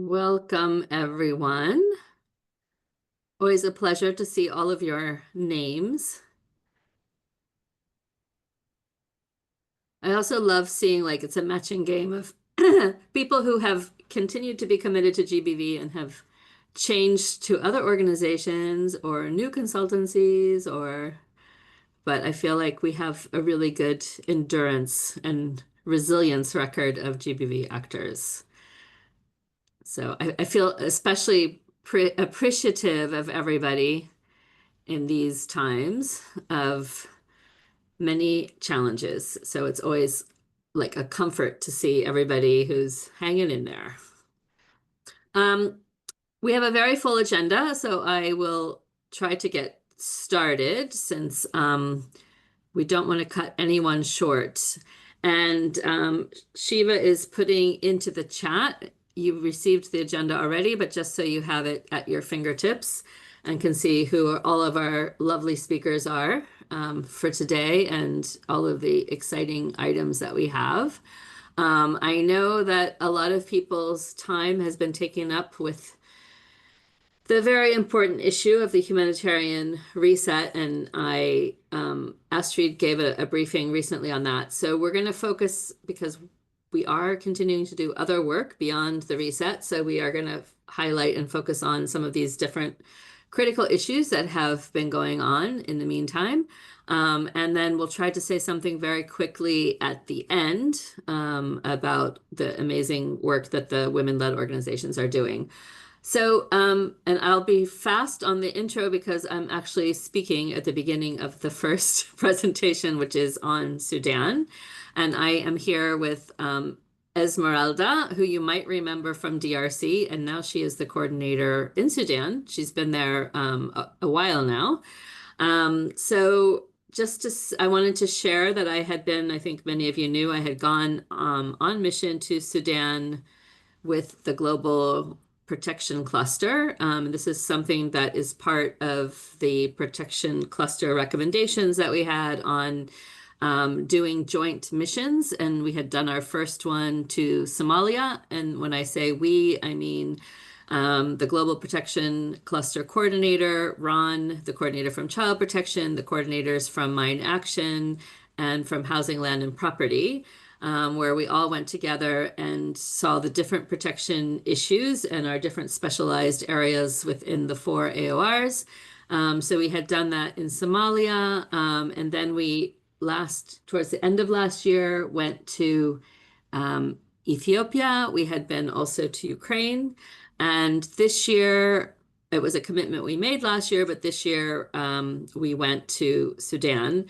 Welcome, everyone. Always a pleasure to see all of your names. I also love seeing it's a matching game of people who have continued to be committed to GBV and have changed to other organizations or new consultancies but I feel like we have a really good endurance and resilience record of GBV actors. So I feel especially appreciative of everybody in these times of many challenges. So it's always like a comfort to see everybody who's hanging in there. Um, we have a very full agenda, so I will try to get started since we don't want to cut anyone short. And Shiva is putting into the chat. You received the agenda already, but just so you have it at your fingertips and can see who all of our lovely speakers are for today and all of the exciting items that we have. I know that a lot of people's time has been taken up with the very important issue of the humanitarian reset, and Astrid gave a briefing recently on that. So we're going to focus because we are continuing to do other work beyond the reset. So we are going to highlight and focus on some of these different critical issues that have been going on in the meantime. And then we'll try to say something very quickly at the end about the amazing work that the women-led organizations are doing. So, and I'll be fast on the intro because I'm actually speaking at the beginning of the first presentation, which is on Sudan. And I am here with Esmeralda, who you might remember from DRC, and now she is the coordinator in Sudan. She's been there a while now. I wanted to share that I had been, I think many of you knew, I had gone on mission to Sudan with the Global Protection Cluster. This is something that is part of the Protection Cluster recommendations that we had on doing joint missions. And we had done our first one to Somalia. And when I say we, I mean the Global Protection Cluster Coordinator, Ron, the coordinator from Child Protection, the coordinators from Mine Action, and from Housing, Land, and Property. Where we all went together and saw the different protection issues and our different specialized areas within the four AORs. So we had done that in Somalia, and then towards the end of last year, went to Ethiopia. We had been also to Ukraine, and this year it was a commitment we made last year, but this year we went to Sudan.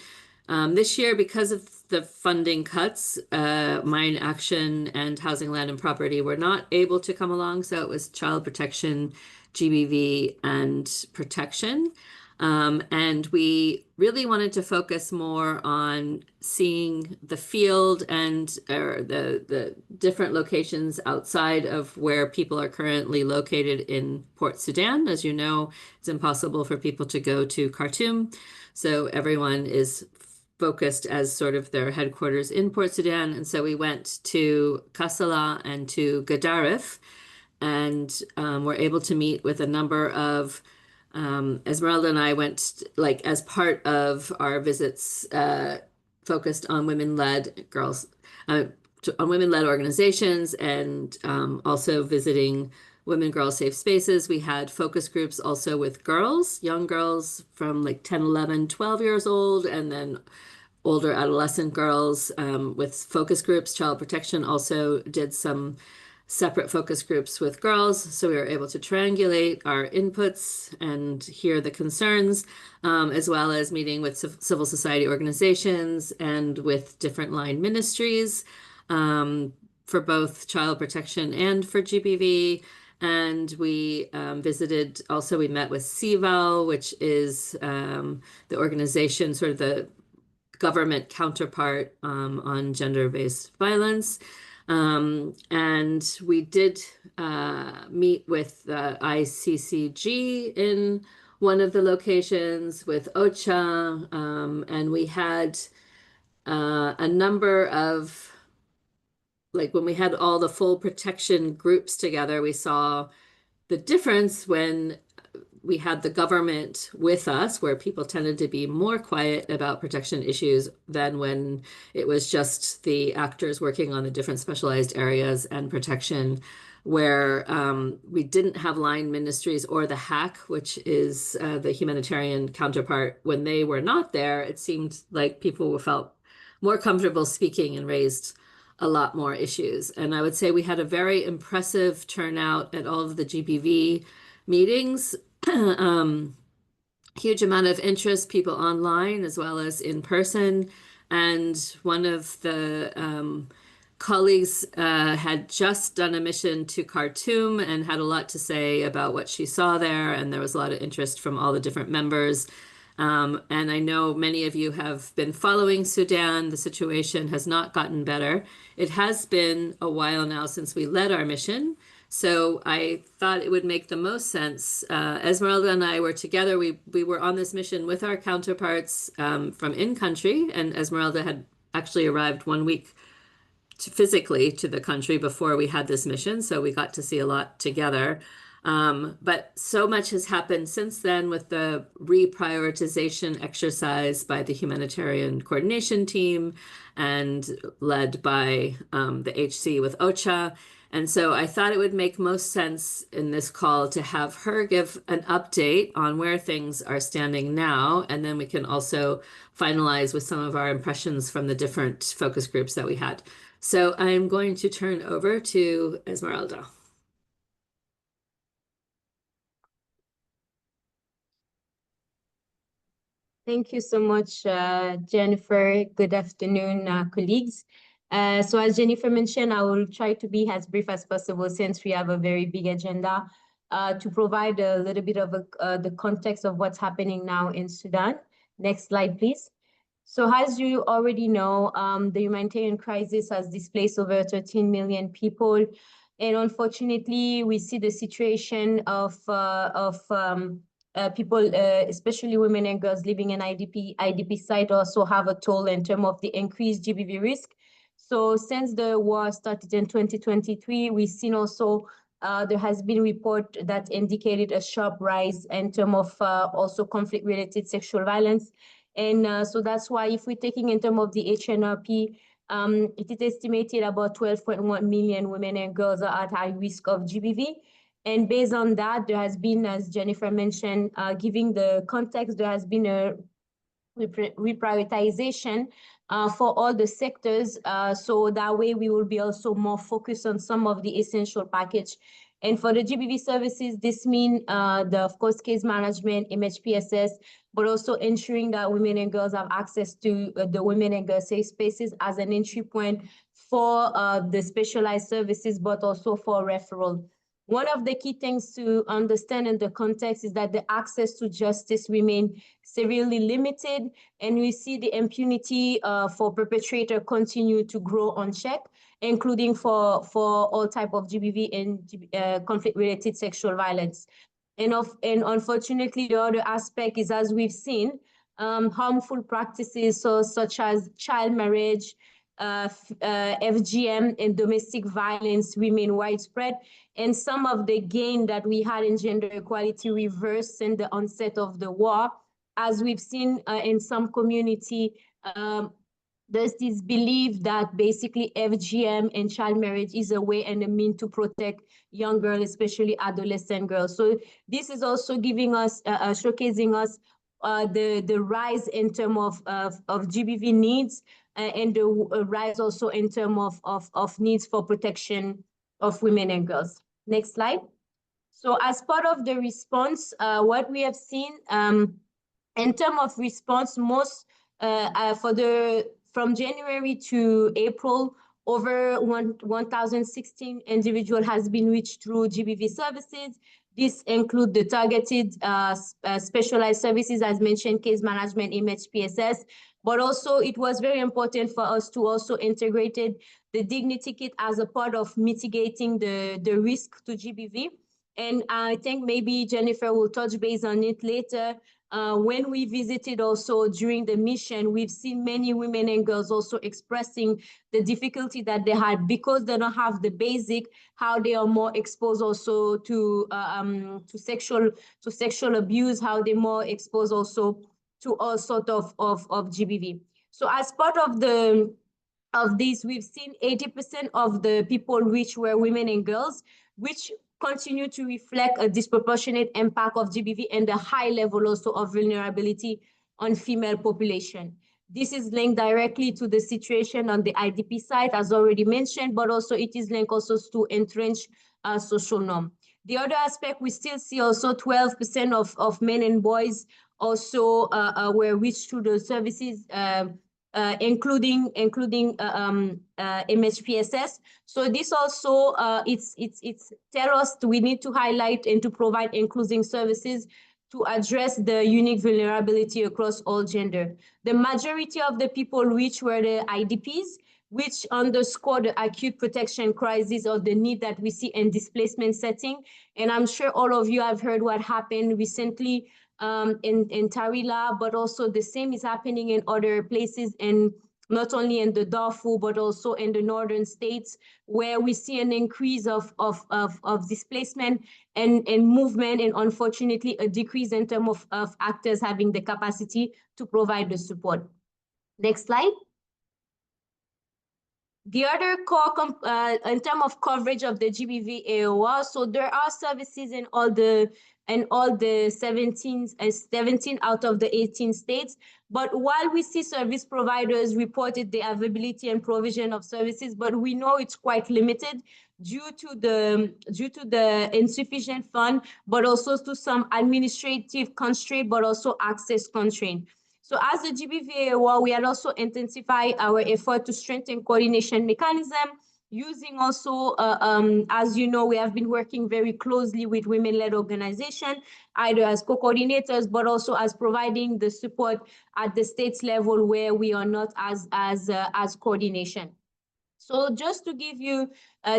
This year, because of the funding cuts, Mine Action and Housing, Land, and Property were not able to come along. So it was Child Protection, GBV, and Protection. And we really wanted to focus more on seeing the field and the different locations outside of where people are currently located in Port Sudan. As you know, it's impossible for people to go to Khartoum. So everyone is focused as sort of their headquarters in Port Sudan. And so we went to Kassala and to Gadaref and were able to meet with a number of Esmeralda and I went as part of our visits focused on women-led on women-led organizations and also visiting women, girls, safe spaces. We had focus groups also with girls, young girls from 10, 11, 12 years old, and then older adolescent girls with focus groups. Child Protection also did some separate focus groups with girls. So we were able to triangulate our inputs and hear the concerns, as well as meeting with civil society organizations and with different line ministries for both Child Protection and for GBV. And we we met with CVAL, which is the organization, sort of the government counterpart on gender-based violence. And we did meet with ICCG in one of the locations with OCHA, and we had a number of like when we had all the full protection groups together, we saw the difference when we had the government with us, where people tended to be more quiet about protection issues than when it was just the actors working on the different specialized areas and protection, where we didn't have line ministries or the HAC, which is the humanitarian counterpart. When they were not there, it seemed like people felt more comfortable speaking and raised a lot more issues. And I would say we had a very impressive turnout at all of the GBV meetings. Huge amount of interest, people online as well as in person. And one of the colleagues had just done a mission to Khartoum and had a lot to say about what she saw there. And there was a lot of interest from all the different members. And I know many of you have been following Sudan. The situation has not gotten better. It has been a while now since we led our mission. So I thought it would make the most sense. Esmeralda and I were together. We were on this mission with our counterparts from in country, and Esmeralda had actually arrived 1 week physically to the country before we had this mission. So we got to see a lot together. But so much has happened since then with the reprioritization exercise by the humanitarian coordination team and led by the HC with OCHA. And so I thought it would make most sense in this call to have her give an update on where things are standing now. And then we can also finalize with some of our impressions from the different focus groups that we had. So I'm going to turn over to Esmeralda. Thank you so much, Jennifer. Good afternoon, colleagues. So as Jennifer mentioned, I will try to be as brief as possible since we have a very big agenda to provide a little bit of the context of what's happening now in Sudan. Next slide, please. So as you already know, the humanitarian crisis has displaced over 13 million people. And unfortunately, we see the situation of people, especially women and girls living in IDP site, also have a toll in terms of the increased GBV risk. So since the war started in 2023, we've seen also there has been a report that indicated a sharp rise in terms of also conflict-related sexual violence. And so that's why if we're taking in terms of the HNRP, it is estimated about 12.1 million women and girls are at high risk of GBV. And based on that, there has been, as Jennifer mentioned, giving the context, there has been a reprioritization for all the sectors. So that way we will be also more focused on some of the essential package. And for the GBV services, this means, of course, case management, MHPSS, but also ensuring that women and girls have access to the women and girls safe spaces as an entry point for the specialized services, but also for referral. One of the key things to understand in the context is that the access to justice remain severely limited, and we see the impunity for perpetrator continue to grow unchecked, including for all type of GBV and conflict-related sexual violence. And unfortunately, the other aspect is, as we've seen, harmful practices such as child marriage, FGM, and domestic violence remain widespread. And some of the gain that we had in gender equality reversed in the onset of the war, as we've seen in some community, there's this belief that basically FGM and child marriage is a way and a mean to protect young girls, especially adolescent girls. So this is also giving us, showcasing us the rise in terms of GBV needs and the rise also in terms of needs for protection of women and girls. Next slide. So as part of the response, what we have seen in terms of response, most from January to April, over 1,016 individuals has been reached through GBV services. This includes the targeted specialized services, as mentioned, case management, MHPSS, but also it was very important for us to also integrate the dignity kit as a part of mitigating the risk to GBV. And I think maybe Jennifer will touch base on it later. When we visited also during the mission, we've seen many women and girls also expressing the difficulty that they had because they don't have the basic, how they are more exposed also to sexual abuse, how they're more exposed also to all sort of GBV. So as part of this, we've seen 80% of the people which were women and girls, which continue to reflect a disproportionate impact of GBV and the high level also of vulnerability on female population. This is linked directly to the situation on the IDP side, as already mentioned, but also it is linked also to entrenched social norm. The other aspect, we still see also 12% of men and boys also were reached through the services, including MHPSS. So this also it's tell us we need to highlight and to provide inclusive services to address the unique vulnerability across all gender. The majority of the people which were the IDPs, which underscore the acute protection crisis or the need that we see in displacement setting. And I'm sure all of you have heard what happened recently in Tarila, but also the same is happening in other places, and not only in the Darfur, but also in the northern states, where we see an increase of displacement and movement, and unfortunately a decrease in terms of actors having the capacity to provide the support. Next slide. The other core in terms of coverage of the GBV AoR, so there are services in all the 17 out of the 18 states. But while we see service providers reported the availability and provision of services, but we know it's quite limited due to the insufficient fund, but also to some administrative constraint, but also access constraint. So as the GBV AoR, we had also intensified our effort to strengthen coordination mechanism, using also, as you know, we have been working very closely with women-led organizations, either as co-coordinators, but also as providing the support at the states level where we are not as coordination. So just to give you,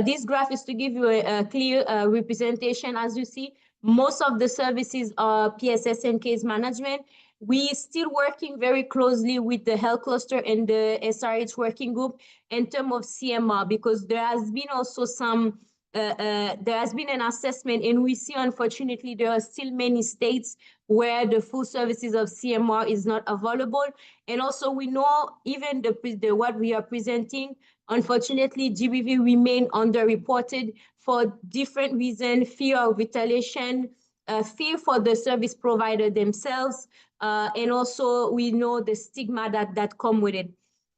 this graph is to give you a clear representation. As you see, most of the services are PSS and case management. We still working very closely with the health cluster and the SRH working group in terms of CMR, because there has been also there has been an assessment, and we see, unfortunately, there are still many states where the full services of CMR is not available. And also we know even what we are presenting, unfortunately, GBV remain underreported for different reasons: fear of retaliation, fear for the service provider themselves, and also we know the stigma that come with it.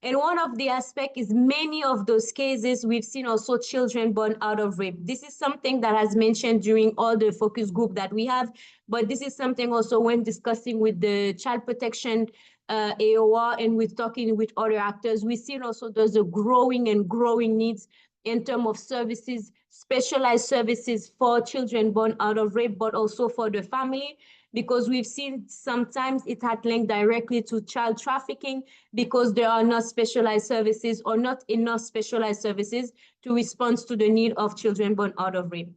And one of the aspects is many of those cases, we've seen also children born out of rape. This is something that has mentioned during all the focus group that we have, but this is something also when discussing with the child protection AoR and with talking with other actors, we see also there's a growing needs in terms of services, specialized services for children born out of rape, but also for the family, because we've seen sometimes it had linked directly to child trafficking because there are not specialized services or not enough specialized services to respond to the need of children born out of rape.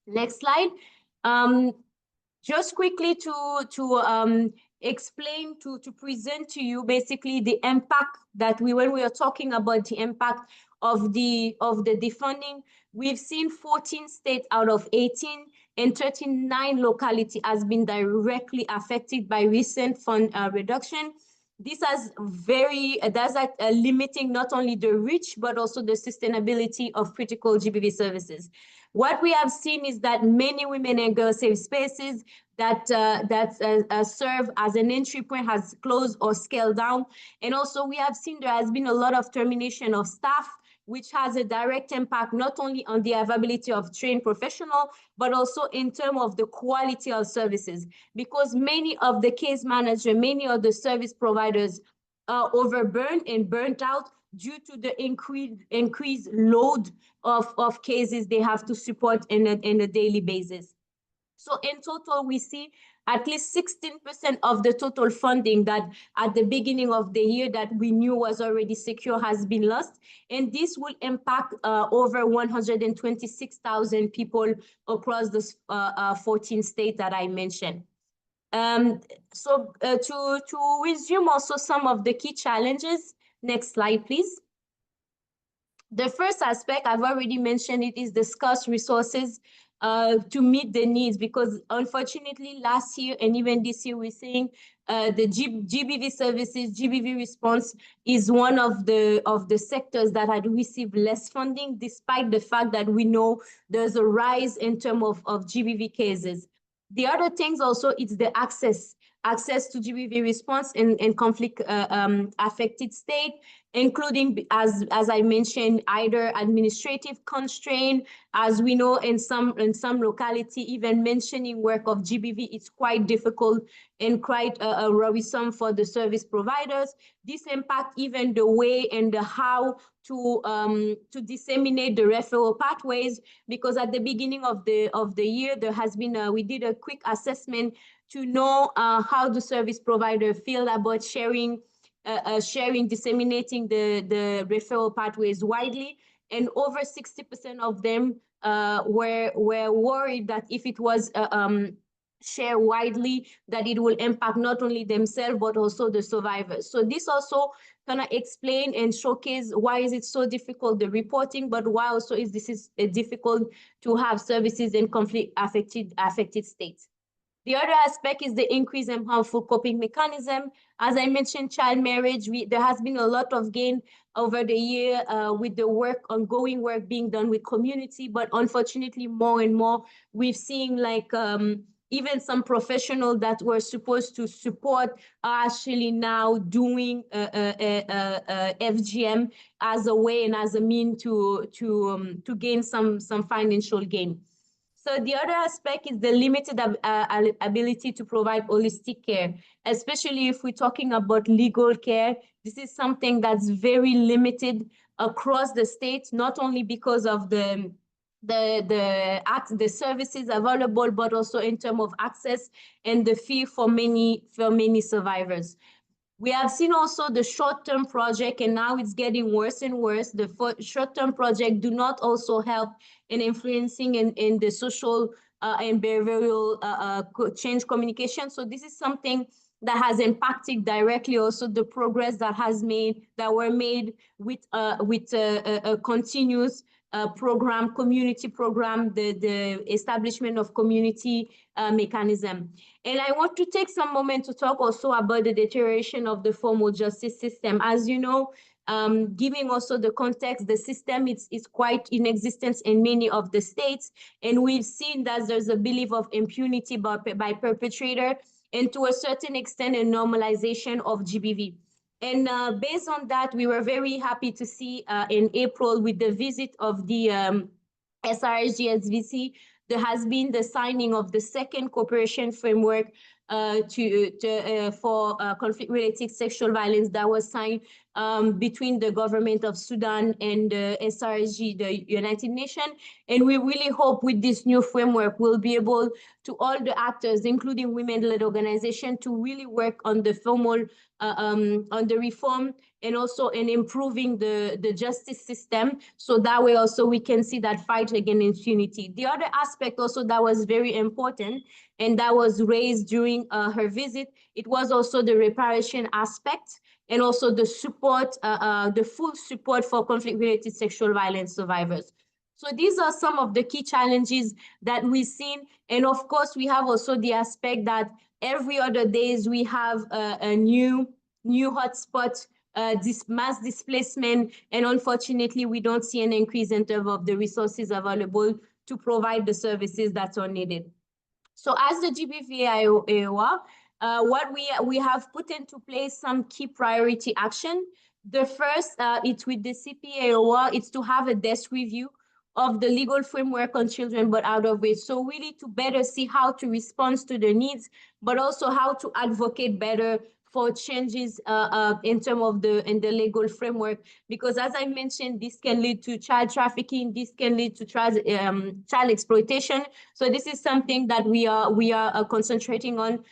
Next slide. Just quickly to explain, to present to you basically the impact that when we are talking about the impact of the defunding, we've seen 14 states out of 18 and 39 localities has been directly affected by recent fund reduction. This has limiting not only the reach, but also the sustainability of critical GBV services. What we have seen is that many women and girls safe spaces that serve as an entry point has closed or scaled down. And also we have seen there has been a lot of termination of staff, which has a direct impact not only on the availability of trained professionals, but also in terms of the quality of services, because many of the case managers, many of the service providers are overburdened and burnt out due to the increased load of cases they have to support in a daily basis. So in total, we see at least 16% of the total funding that at the beginning of the year that we knew was already secure has been lost. And this will impact over 126,000 people across the 14 states that I mentioned. To resume also some of the key challenges, next slide, please. The first aspect, I've already mentioned it, is the scarce resources to meet the needs, because unfortunately last year and even this year we're seeing the GBV services, GBV response is one of the sectors that had received less funding, despite the fact that we know there's a rise in terms of GBV cases. The other things also, it's the access to GBV response in conflict affected state, including, as I mentioned, either administrative constraint, as we know in some locality, even mentioning work of GBV is quite difficult and quite worrisome for the service providers. This impact even the way and the how to disseminate the referral pathways, because at the beginning of the year there has been we did a quick assessment to know how the service provider feel about disseminating the referral pathways widely, and over 60% of them were worried that if it was shared widely, that it will impact not only themselves but also the survivors. So this also kind of explain and showcase why is it so difficult, the reporting, but why also is this difficult to have services in conflict affected states. The other aspect is the increase in harmful coping mechanism. As I mentioned, child marriage, there has been a lot of gain over the year with the ongoing work being done with community, but unfortunately more and more we've seen like even some professionals that were supposed to support are actually now doing FGM as a way and as a mean to gain some financial gain. So the other aspect is the limited ability to provide holistic care, especially if we're talking about legal care. This is something that's very limited across the state, not only because of the services available, but also in terms of access and the fee for many survivors. We have seen also the short-term project, and now it's getting worse and worse. The short-term project do not also help in influencing in the social and behavioral change communication. So this is something that has impacted directly also the progress that were made with a continuous community program, the establishment of community mechanism. And I want to take some moment to talk also about the deterioration of the formal justice system. As you know, giving also the context, the system is quite in existence in many of the states, and we've seen that there's a belief of impunity by perpetrator, and to a certain extent a normalization of GBV. And based on that, we were very happy to see in April with the visit of the SRSG SVC, there has been the signing of the second cooperation framework for conflict-related sexual violence that was signed between the government of Sudan and the SRSG, the United Nations. And we really hope with this new framework, we'll be able to all the actors, including women-led organizations, to really work on the formal, on the reform and also in improving the justice system. So that way also we can see that fight against impunity. The other aspect also that was very important and that was raised during her visit, it was also the reparation aspect and also the support, the full support for conflict-related sexual violence survivors. So these are some of the key challenges that we've seen. And of course, we have also the aspect that every other days we have a new hotspot, this mass displacement, and unfortunately, we don't see an increase in terms of the resources available to provide the services that are needed. So as the GBV AoR, what we have put into place some key priority action. The first, it's with the CPAOR, it's to have a desk review of the legal framework on children but out of it. So really to better see how to respond to the needs, but also how to advocate better for changes in terms of the legal framework, because as I mentioned, this can lead to child trafficking, this can lead to child exploitation. So this is something that we are concentrating on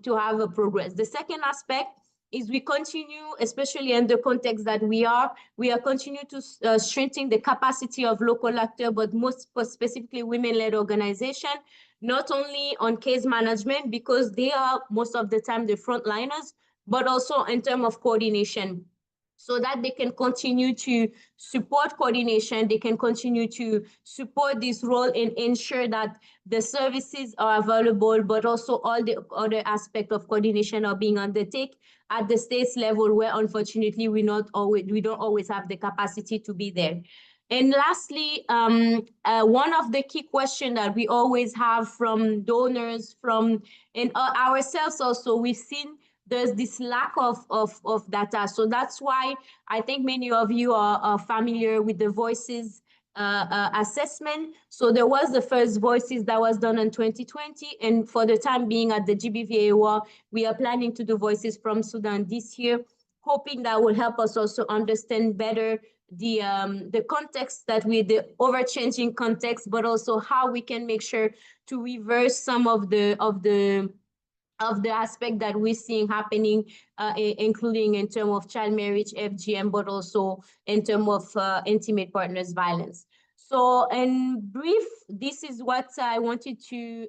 to have a progress. The second aspect is we continue, especially in the context that we are continue to strengthen the capacity of local actors, but most specifically women-led organization, not only on case management, because they are most of the time the frontliners, but also in terms of coordination, so that they can continue to support coordination, they can continue to support this role and ensure that the services are available, but also all the other aspects of coordination are being undertaken at the states level, where unfortunately we don't always have the capacity to be there. And lastly, one of the key questions that we always have from donors, and ourselves also, we've seen there's this lack of data. So that's why I think many of you are familiar with the Voices assessment. So there was the first Voices that was done in 2020. And for the time being at the GBV AoR, we are planning to do Voices from Sudan this year, hoping that will help us also understand better the context the ever-changing context, but also how we can make sure to reverse some of the aspect that we're seeing happening, including in terms of child marriage, FGM, but also in terms of intimate partners violence. So in brief, this is what I wanted to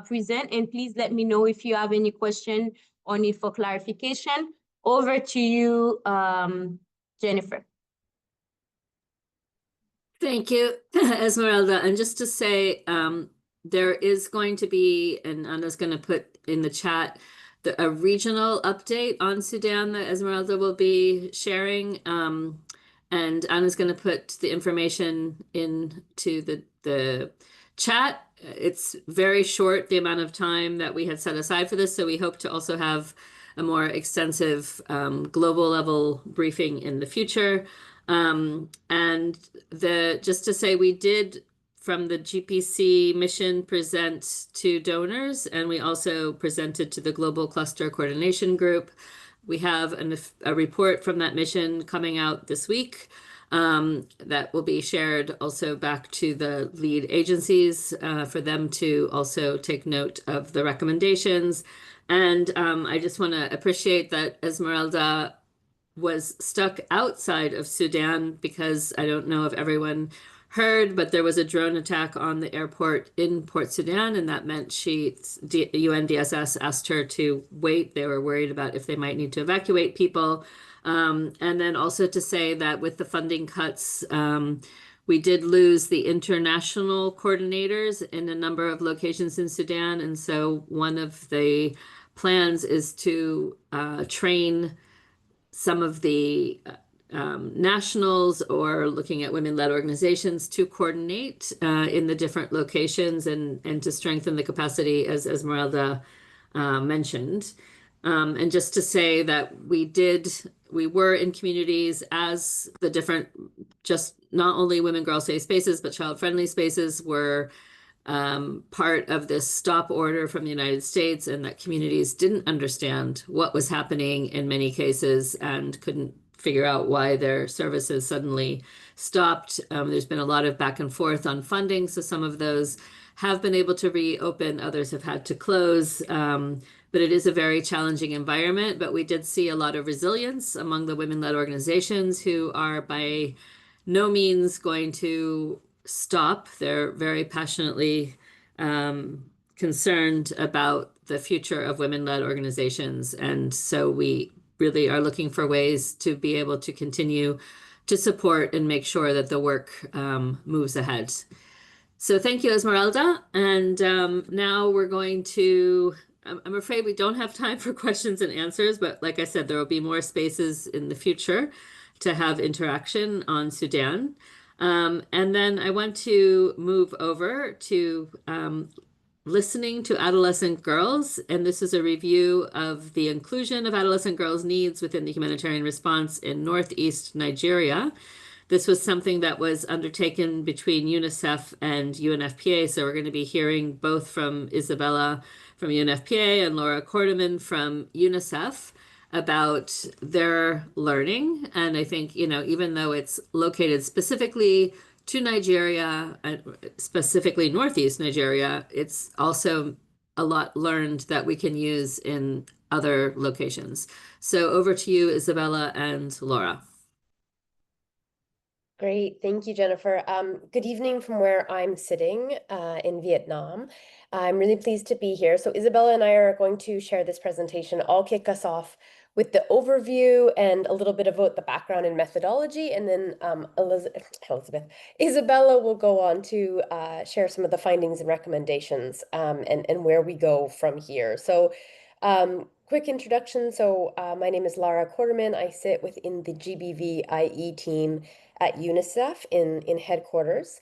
present, and please let me know if you have any question or need for clarification. Over to you, Jennifer. Thank you, Esmeralda. And just to say, there is going to be, and Anna's going to put in the chat, a regional update on Sudan that Esmeralda will be sharing. And Anna's going to put the information into the chat. It's very short, the amount of time that we had set aside for this. So we hope to also have a more extensive global level briefing in the future. And just to say, we did from the GPC mission present to donors, and we also presented to the Global Cluster Coordination Group. We have a report from that mission coming out this week that will be shared also back to the lead agencies for them to also take note of the recommendations. And I just want to appreciate that Esmeralda was stuck outside of Sudan, because I don't know if everyone heard, but there was a drone attack on the airport in Port Sudan, and that meant UNDSS asked her to wait. They were worried about if they might need to evacuate people. And then also to say that with the funding cuts, we did lose the international coordinators in a number of locations in Sudan. And so one of the plans is to train some of the nationals or looking at women-led organizations to coordinate in the different locations and to strengthen the capacity, as Esmeralda mentioned. And just to say that we were in communities as the different, just not only women, girls safe spaces, but child-friendly spaces were part of this stop order from the United States, and that communities didn't understand what was happening in many cases and couldn't figure out why their services suddenly stopped. There's been a lot of back and forth on funding, so some of those have been able to reopen, others have had to close. But it is a very challenging environment, but we did see a lot of resilience among the women-led organizations who are by no means going to stop. They're very passionately concerned about the future of women-led organizations. And so we really are looking for ways to be able to continue to support and make sure that the work moves ahead. So thank you, Esmeralda. And now we're going to, I'm afraid we don't have time for questions and answers, but like I said, there will be more spaces in the future to have interaction on Sudan. And then I want to move over to listening to adolescent girls. And this is a review of the inclusion of adolescent girls' needs within the humanitarian response in Northeast Nigeria. This was something that was undertaken between UNICEF and UNFPA. So we're going to be hearing both from Isabella from UNFPA and Laura Korteman from UNICEF about their learning. And I think, you know, even though it's located specifically to Nigeria, specifically Northeast Nigeria, it's also a lot learned that we can use in other locations. So over to you, Isabella and Laura. Great. Thank you, Jennifer. Good evening from where I'm sitting in Vietnam. I'm really pleased to be here. So Isabella and I are going to share this presentation. I'll kick us off with the overview and a little bit about the background and methodology, and then Isabella will go on to share some of the findings and recommendations and where we go from here. So quick introduction. So my name is Lara Quarterman. I sit within the GBV IE team at UNICEF in headquarters.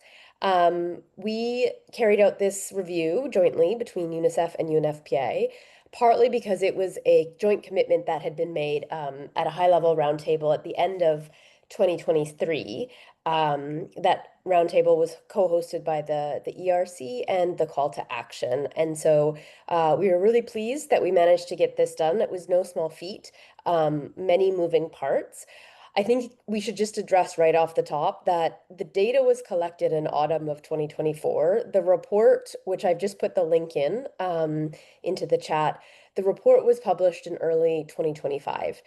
We carried out this review jointly between UNICEF and UNFPA, partly because it was a joint commitment that had been made at a high-level roundtable at the end of 2023. That roundtable was co-hosted by the ERC and the Call to Action. And so we were really pleased that we managed to get this done. It was no small feat, many moving parts. I think we should just address right off the top that the data was collected in autumn of 2024. The report, which I've just put the link in into the chat, the report was published in early 2025.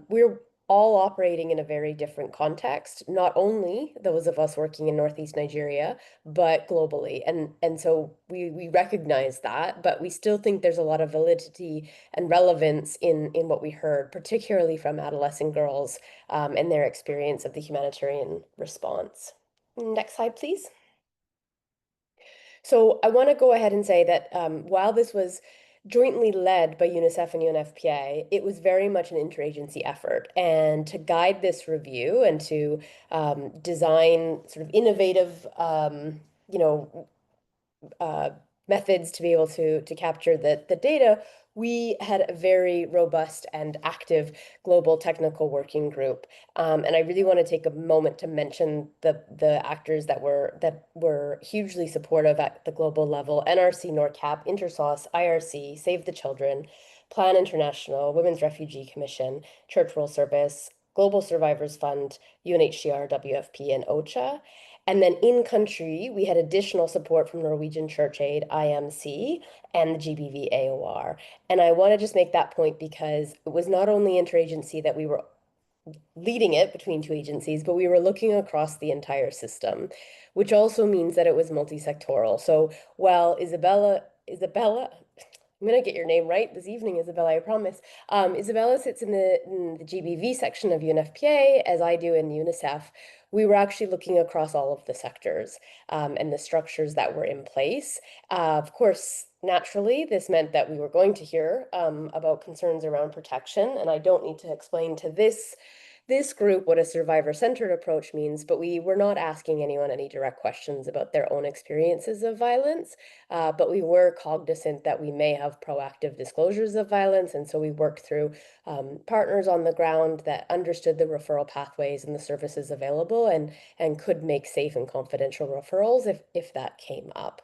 We're all operating in a very different context, not only those of us working in Northeast Nigeria, but globally. And so we recognize that, but we still think there's a lot of validity and relevance in what we heard, particularly from adolescent girls and their experience of the humanitarian response. Next slide, please. So I want to go ahead and say that while this was jointly led by UNICEF and UNFPA, it was very much an interagency effort. And to guide this review and to design sort of innovative, methods to be able to capture the data, we had a very robust and active global technical working group. And I really want to take a moment to mention the actors that were hugely supportive at the global level: NRC, NORCAP, INTERSOS, IRC, Save the Children, Plan International, Women's Refugee Commission, Church World Service, Global Survivors Fund, UNHCR, WFP, and OCHA. And then in country, we had additional support from Norwegian Church Aid, IMC, and the GBV AoR. And I want to just make that point because it was not only interagency that we were leading it between two agencies, but we were looking across the entire system, which also means that it was multi-sectoral. So while Isabella, I'm going to get your name right this evening, Isabella, I promise. Isabella sits in the GBV section of UNFPA, as I do in UNICEF. We were actually looking across all of the sectors and the structures that were in place. Of course, naturally, this meant that we were going to hear about concerns around protection, and I don't need to explain to this group what a survivor-centered approach means, but we were not asking anyone any direct questions about their own experiences of violence, but we were cognizant that we may have proactive disclosures of violence, and so we worked through partners on the ground that understood the referral pathways and the services available and could make safe and confidential referrals if that came up.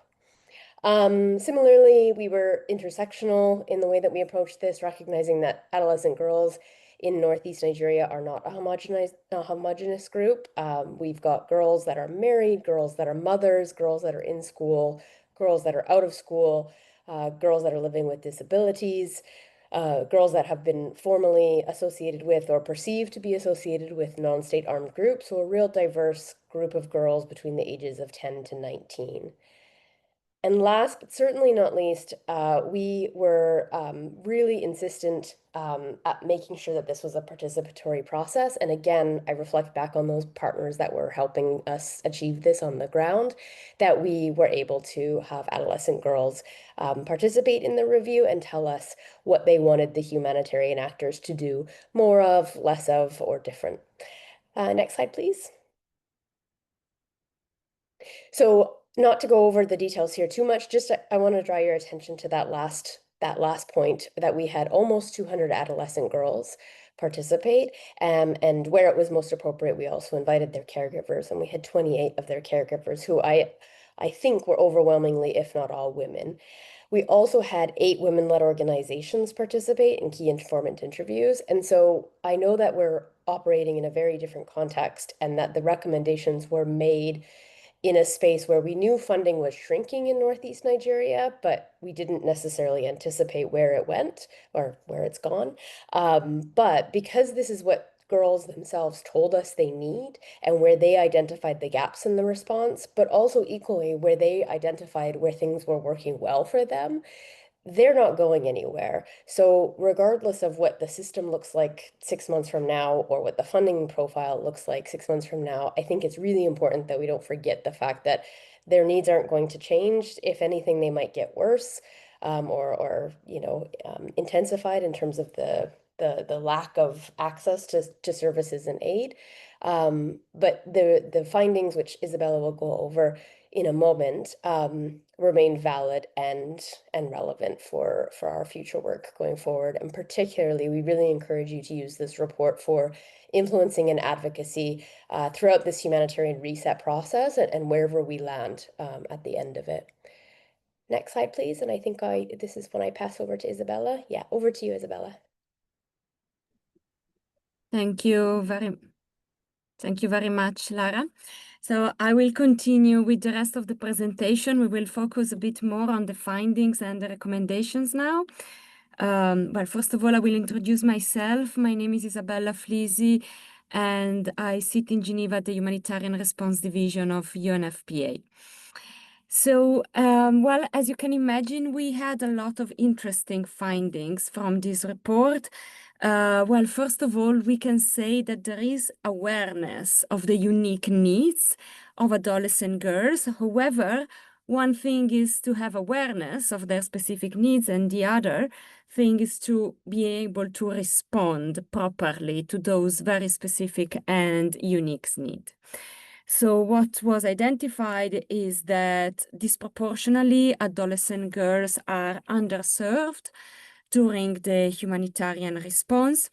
Similarly, we were intersectional in the way that we approached this, recognizing that adolescent girls in Northeast Nigeria are not a homogenous group. We've got girls that are married, girls that are mothers, girls that are in school, girls that are out of school, girls that are living with disabilities, girls that have been formally associated with or perceived to be associated with non-state armed groups. So a real diverse group of girls between the ages of 10 to 19. And last, but certainly not least, we were really insistent at making sure that this was a participatory process. And again, I reflect back on those partners that were helping us achieve this on the ground, that we were able to have adolescent girls participate in the review and tell us what they wanted the humanitarian actors to do more of, less of, or different. Next slide, please. So not to go over the details here too much, just I want to draw your attention to that last point, that we had almost 200 adolescent girls participate, and where it was most appropriate, we also invited their caregivers, and we had 28 of their caregivers who I think were overwhelmingly, if not all, women. We also had 8 women-led organizations participate in key informant interviews, and so I know that we're operating in a very different context and that the recommendations were made in a space where we knew funding was shrinking in Northeast Nigeria, but we didn't necessarily anticipate where it went or where it's gone. But because this is what girls themselves told us they need and where they identified the gaps in the response, but also equally where they identified where things were working well for them, they're not going anywhere. So regardless of what the system looks like 6 months from now or what the funding profile looks like 6 months from now, I think it's really important that we don't forget the fact that their needs aren't going to change. If anything, they might get worse, or intensified in terms of the lack of access to services and aid. But the findings, which Isabella will go over in a moment, remain valid and relevant for our future work going forward. And particularly, we really encourage you to use this report for influencing and advocacy throughout this humanitarian reset process and wherever we land at the end of it. Next slide, please. And I think this is when I pass over to Isabella. Yeah, over to you, Isabella. Thank you very much, Lara. So I will continue with the rest of the presentation. We will focus a bit more on the findings and the recommendations now. Well, first of all, I will introduce myself. My name is Isabella Flisi, and I sit in Geneva at the Humanitarian Response Division of UNFPA. So, well, as you can imagine, we had a lot of interesting findings from this report. Well, first of all, we can say that there is awareness of the unique needs of adolescent girls. However, one thing is to have awareness of their specific needs, and the other thing is to be able to respond properly to those very specific and unique needs. So what was identified is that disproportionately adolescent girls are underserved during the humanitarian response.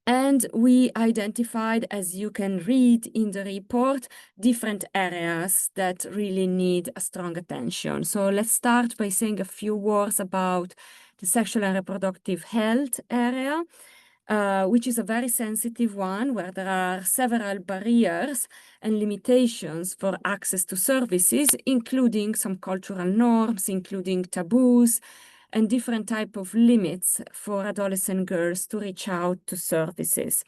And we identified, as you can read in the report, different areas that really need a strong attention. So let's start by saying a few words about the sexual and reproductive health area, which is a very sensitive one, where there are several barriers and limitations for access to services, including some cultural norms, including taboos, and different type of limits for adolescent girls to reach out to services,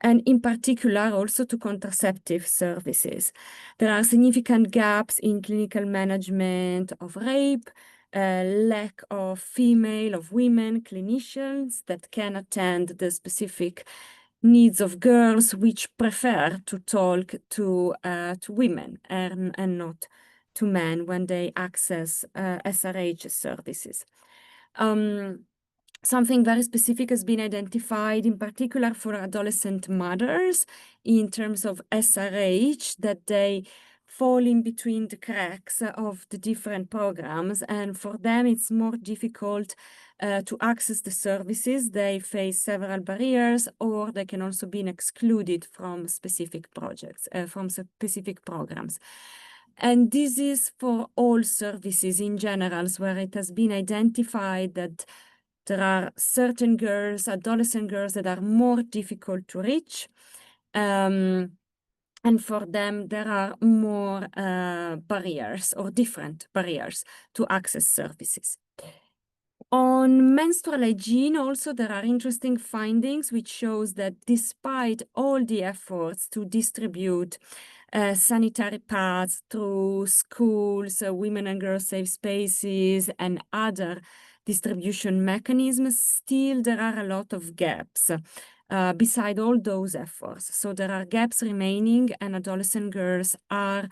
and in particular also to contraceptive services. There are significant gaps in clinical management of rape, lack of women clinicians that can attend the specific needs of girls which prefer to talk to women and not to men when they access SRH services. Something very specific has been identified, in particular for adolescent mothers, in terms of SRH, that they fall in between the cracks of the different programs, and for them it's more difficult to access the services. They face several barriers, or they can also be excluded from specific projects, from specific programs. And this is for all services in general, where it has been identified that there are certain girls, adolescent girls, that are more difficult to reach. And for them, there are more barriers or different barriers to access services. On menstrual hygiene, also, there are interesting findings which shows that despite all the efforts to distribute sanitary pads through schools, women and girls safe spaces, and other distribution mechanisms, still there are a lot of gaps beside all those efforts. So there are gaps remaining, and adolescent girls are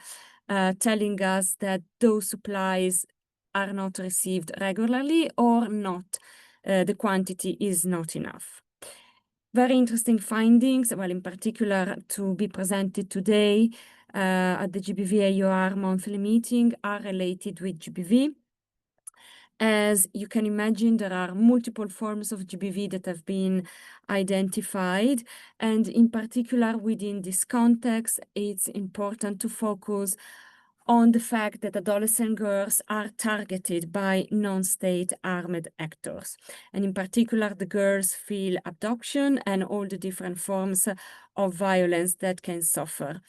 telling us that those supplies are not received regularly, or not, the quantity is not enough. Very interesting findings, well, in particular to be presented today at the GBV AoR monthly meeting, are related with GBV. As you can imagine, there are multiple forms of GBV that have been identified, and in particular within this context, it's important to focus on the fact that adolescent girls are targeted by non-state armed actors. And in particular, the girls feel abduction and all the different forms of violence that can suffer.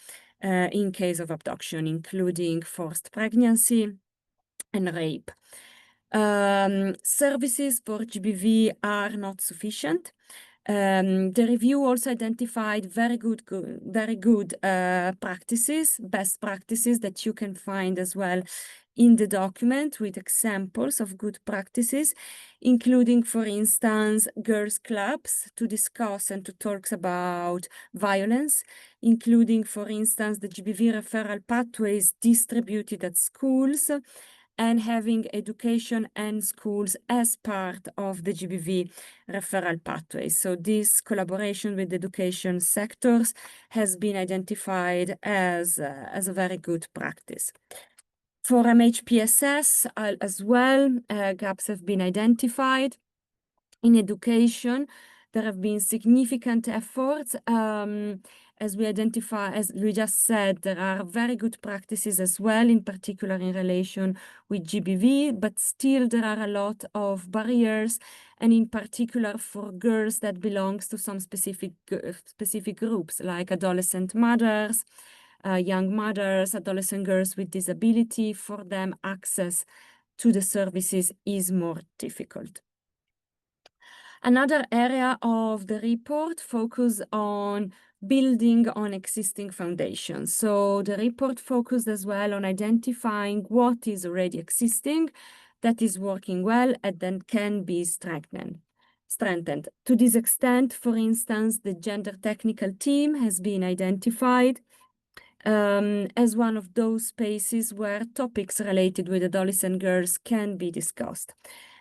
in case of abduction, including forced pregnancy and rape. Services for GBV are not sufficient. The review also identified very good practices, best practices that you can find as well in the document with examples of good practices, including, for instance, girls' clubs to discuss and to talk about violence, including, for instance, the GBV referral pathways distributed at schools, and having education and schools as part of the GBV referral pathways. So this collaboration with education sectors has been identified as a very good practice. For MHPSS as well, gaps have been identified. In education, there have been significant efforts. As we just said, there are very good practices as well, in particular in relation with GBV, but still there are a lot of barriers, and in particular for girls that belongs to some specific groups, like adolescent mothers, young mothers, adolescent girls with disability. For them, access to the services is more difficult. Another area of the report focuses on building on existing foundations. So the report focused as well on identifying what is already existing, that is working well, and then can be strengthened. To this extent, for instance, the gender technical team has been identified as one of those spaces where topics related with adolescent girls can be discussed.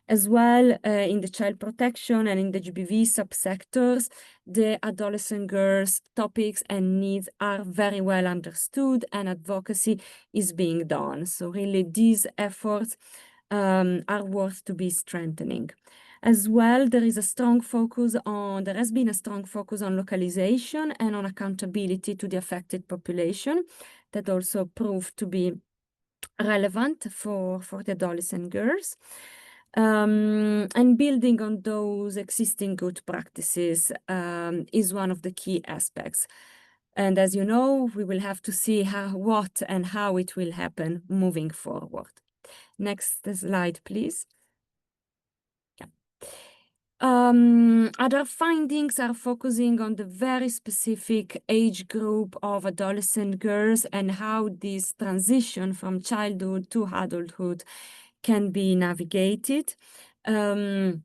As well, in the child protection and in the GBV subsectors, the adolescent girls' topics and needs are very well understood, and advocacy is being done. So really, these efforts are worth to be strengthening. As well, there has been a strong focus on localization and on accountability to the affected population that also proved to be relevant for the adolescent girls. And building on those existing good practices is one of the key aspects. And as you know, we will have to see what and how it will happen moving forward. Next slide, please. Other findings are focusing on the very specific age group of adolescent girls and how this transition from childhood to adulthood can be navigated. In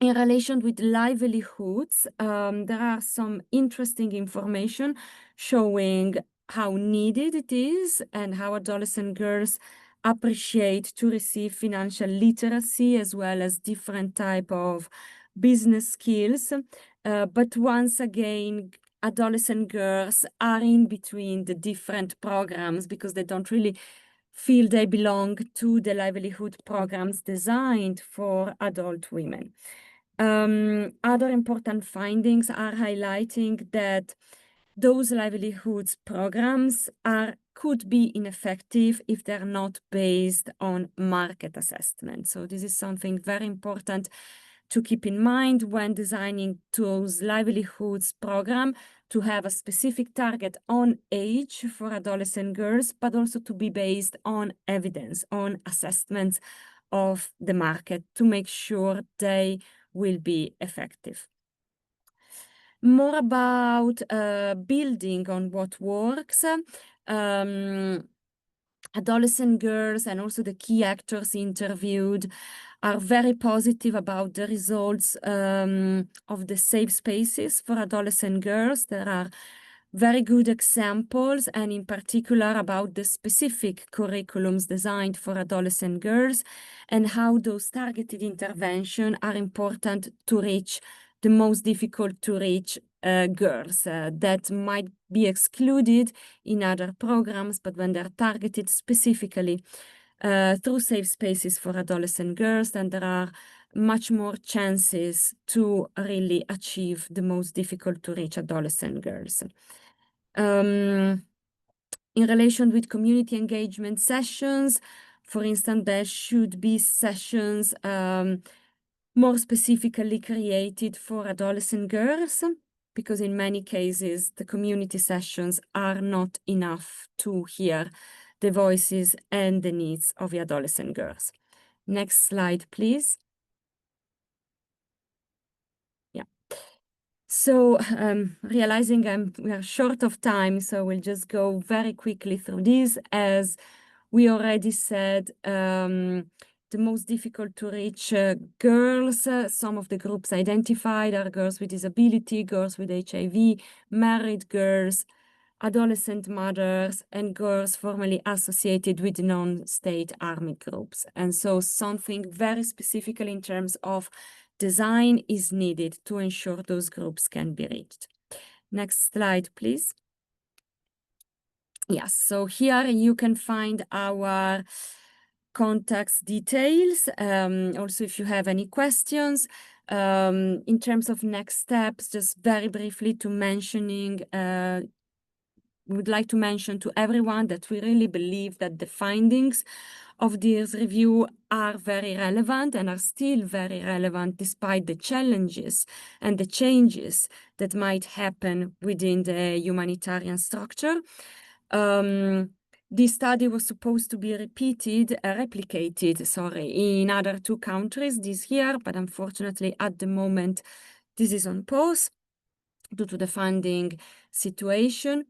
relation with livelihoods, there are some interesting information showing how needed it is and how adolescent girls appreciate to receive financial literacy as well as different type of business skills. But once again, adolescent girls are in between the different programs because they don't really feel they belong to the livelihood programs designed for adult women. Other important findings are highlighting that those livelihoods programs could be ineffective if they're not based on market assessment. So this is something very important to keep in mind when designing those livelihoods program, to have a specific target on age for adolescent girls, but also to be based on evidence, on assessments of the market to make sure they will be effective. More about building on what works. Adolescent girls and also the key actors interviewed are very positive about the results of the safe spaces for adolescent girls. There are very good examples, and in particular about the specific curriculums designed for adolescent girls and how those targeted interventions are important to reach the most difficult to reach girls that might be excluded in other programs, but when they're targeted specifically through safe spaces for adolescent girls, then there are much more chances to really achieve the most difficult to reach adolescent girls. In relation with community engagement sessions, for instance, there should be sessions more specifically created for adolescent girls. because in many cases, the community sessions are not enough to hear the voices and the needs of the adolescent girls. Next slide, please. Yeah. So realizing we are short of time, so we'll just go very quickly through this. As we already said, the most difficult to reach girls, some of the groups identified are girls with disability, girls with HIV, married girls, adolescent mothers, and girls formerly associated with non-state army groups. And so something very specifically in terms of design is needed to ensure those groups can be reached. Next slide, please. Yes, so here you can find our contact details. Also, if you have any questions, in terms of next steps, just very briefly to mentioning, would like to mention to everyone that we really believe that the findings of this review are very relevant and are still very relevant despite the challenges and the changes that might happen within the humanitarian structure. This study was supposed to be replicated, in other 2 countries this year, but unfortunately at the moment this is on pause due to the funding situation.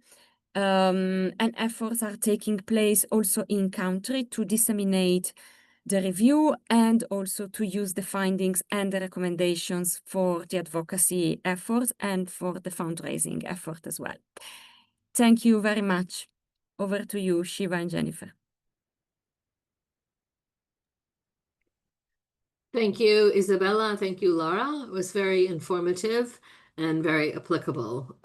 And efforts are taking place also in country to disseminate the review and also to use the findings and the recommendations for the advocacy efforts and for the fundraising effort as well. Thank you very much. Over to you, Shiva and Jennifer. Thank you, Isabella. Thank you, Laura. It was very informative and very applicable.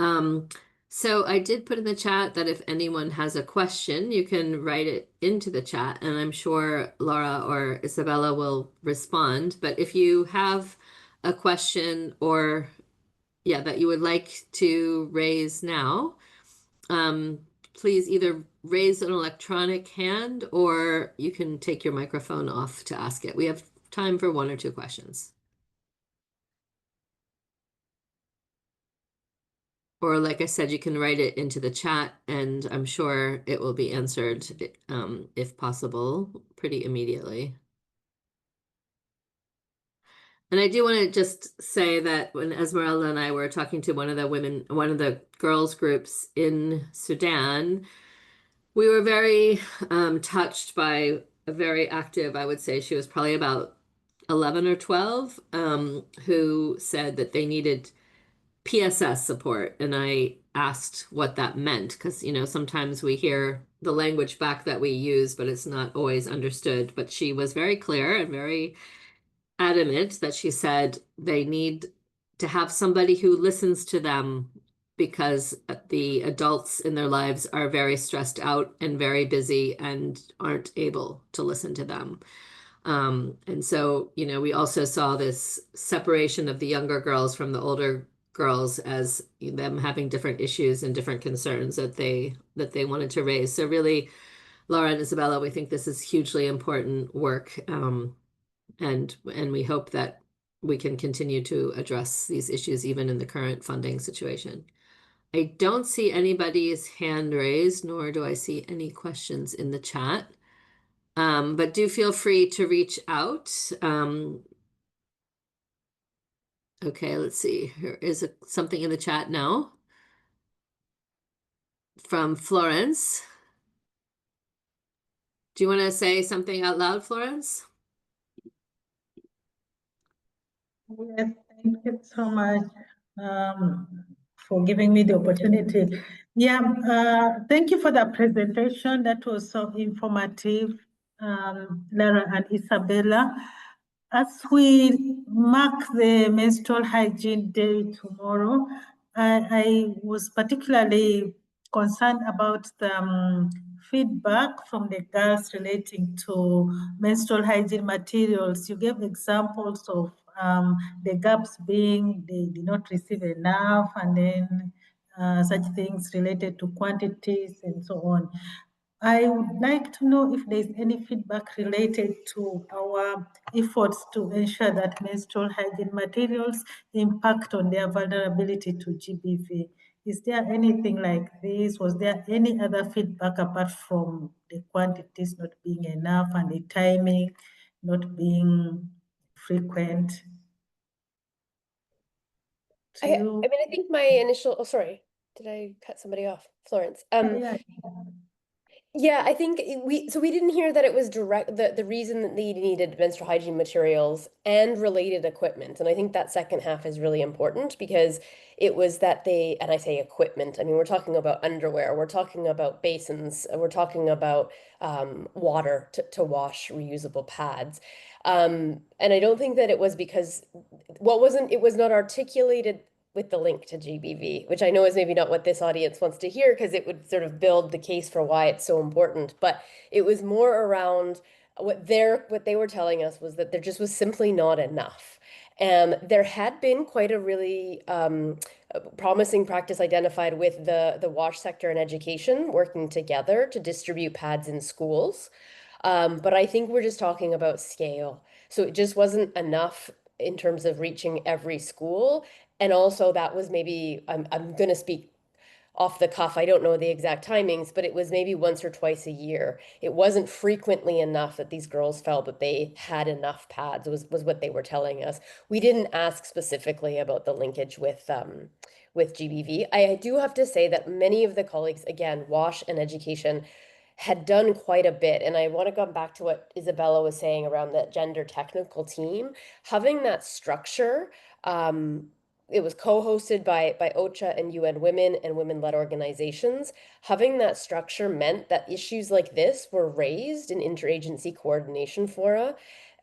So I did put in the chat that if anyone has a question, you can write it into the chat, and I'm sure Laura or Isabella will respond. But if you have a question or, yeah, that you would like to raise now, please either raise an electronic hand or you can take your microphone off to ask it. We have time for 1 or 2 questions. Or like I said, you can write it into the chat and I'm sure it will be answered, if possible, pretty immediately. And I do want to just say that when Esmeralda and I were talking to one of the girls groups in Sudan, we were very touched by a very active, I would say she was probably about 11 or 12, who said that they needed PSS support. And I asked what that meant, because, you know, sometimes we hear the language back that we use, but it's not always understood. But she was very clear and very adamant that she said they need to have somebody who listens to them because the adults in their lives are very stressed out and very busy and aren't able to listen to them. And so, you know, we also saw this separation of the younger girls from the older girls as them having different issues and different concerns that they wanted to raise. So really, Laura and Isabella, we think this is hugely important work. And we hope that we can continue to address these issues even in the current funding situation. I don't see anybody's hand raised, nor do I see any questions in the chat. But do feel free to reach out. Okay, let's see. Here is something in the chat now from Florence. Do you want to say something out loud, Florence? Yes, thank you so much for giving me the opportunity. Yeah, thank you for that presentation. That was so informative, Lara and Isabella. As we mark the Menstrual Hygiene Day tomorrow, I was particularly concerned about the feedback from the girls relating to menstrual hygiene materials. You gave examples of the gaps being they did not receive enough, and then such things related to quantities and so on. I would like to know if there's any feedback related to our efforts to ensure that menstrual hygiene materials impact on their vulnerability to GBV. Is there anything like this? Was there any other feedback apart from the quantities not being enough and the timing not being frequent? I mean, I think my initial, oh, sorry, did I cut somebody off? Florence. Yeah. Yeah, I think we didn't hear that it was the reason that they needed menstrual hygiene materials and related equipment. And I think that second half is really important because it was that and I say equipment, I mean, we're talking about underwear, we're talking about basins, we're talking about water to wash reusable pads. And I don't think that it was because it was not articulated with the link to GBV, which I know is maybe not what this audience wants to hear because it would sort of build the case for why it's so important. But it was more around what they were telling us was that there just was simply not enough. There had been quite a really promising practice identified with the wash sector and education working together to distribute pads in schools. But I think we're just talking about scale. So it just wasn't enough in terms of reaching every school. And also that was maybe, I'm going to speak off the cuff. I don't know the exact timings, but it was maybe once or twice a year. It wasn't frequently enough that these girls felt that they had enough pads, was what they were telling us. We didn't ask specifically about the linkage with GBV. I do have to say that many of the colleagues, again, WASH and education, had done quite a bit. And I want to come back to what Isabella was saying around that gender technical team. Having that structure, it was co-hosted by OCHA and UN Women and women-led organizations. Having that structure meant that issues like this were raised in interagency coordination fora,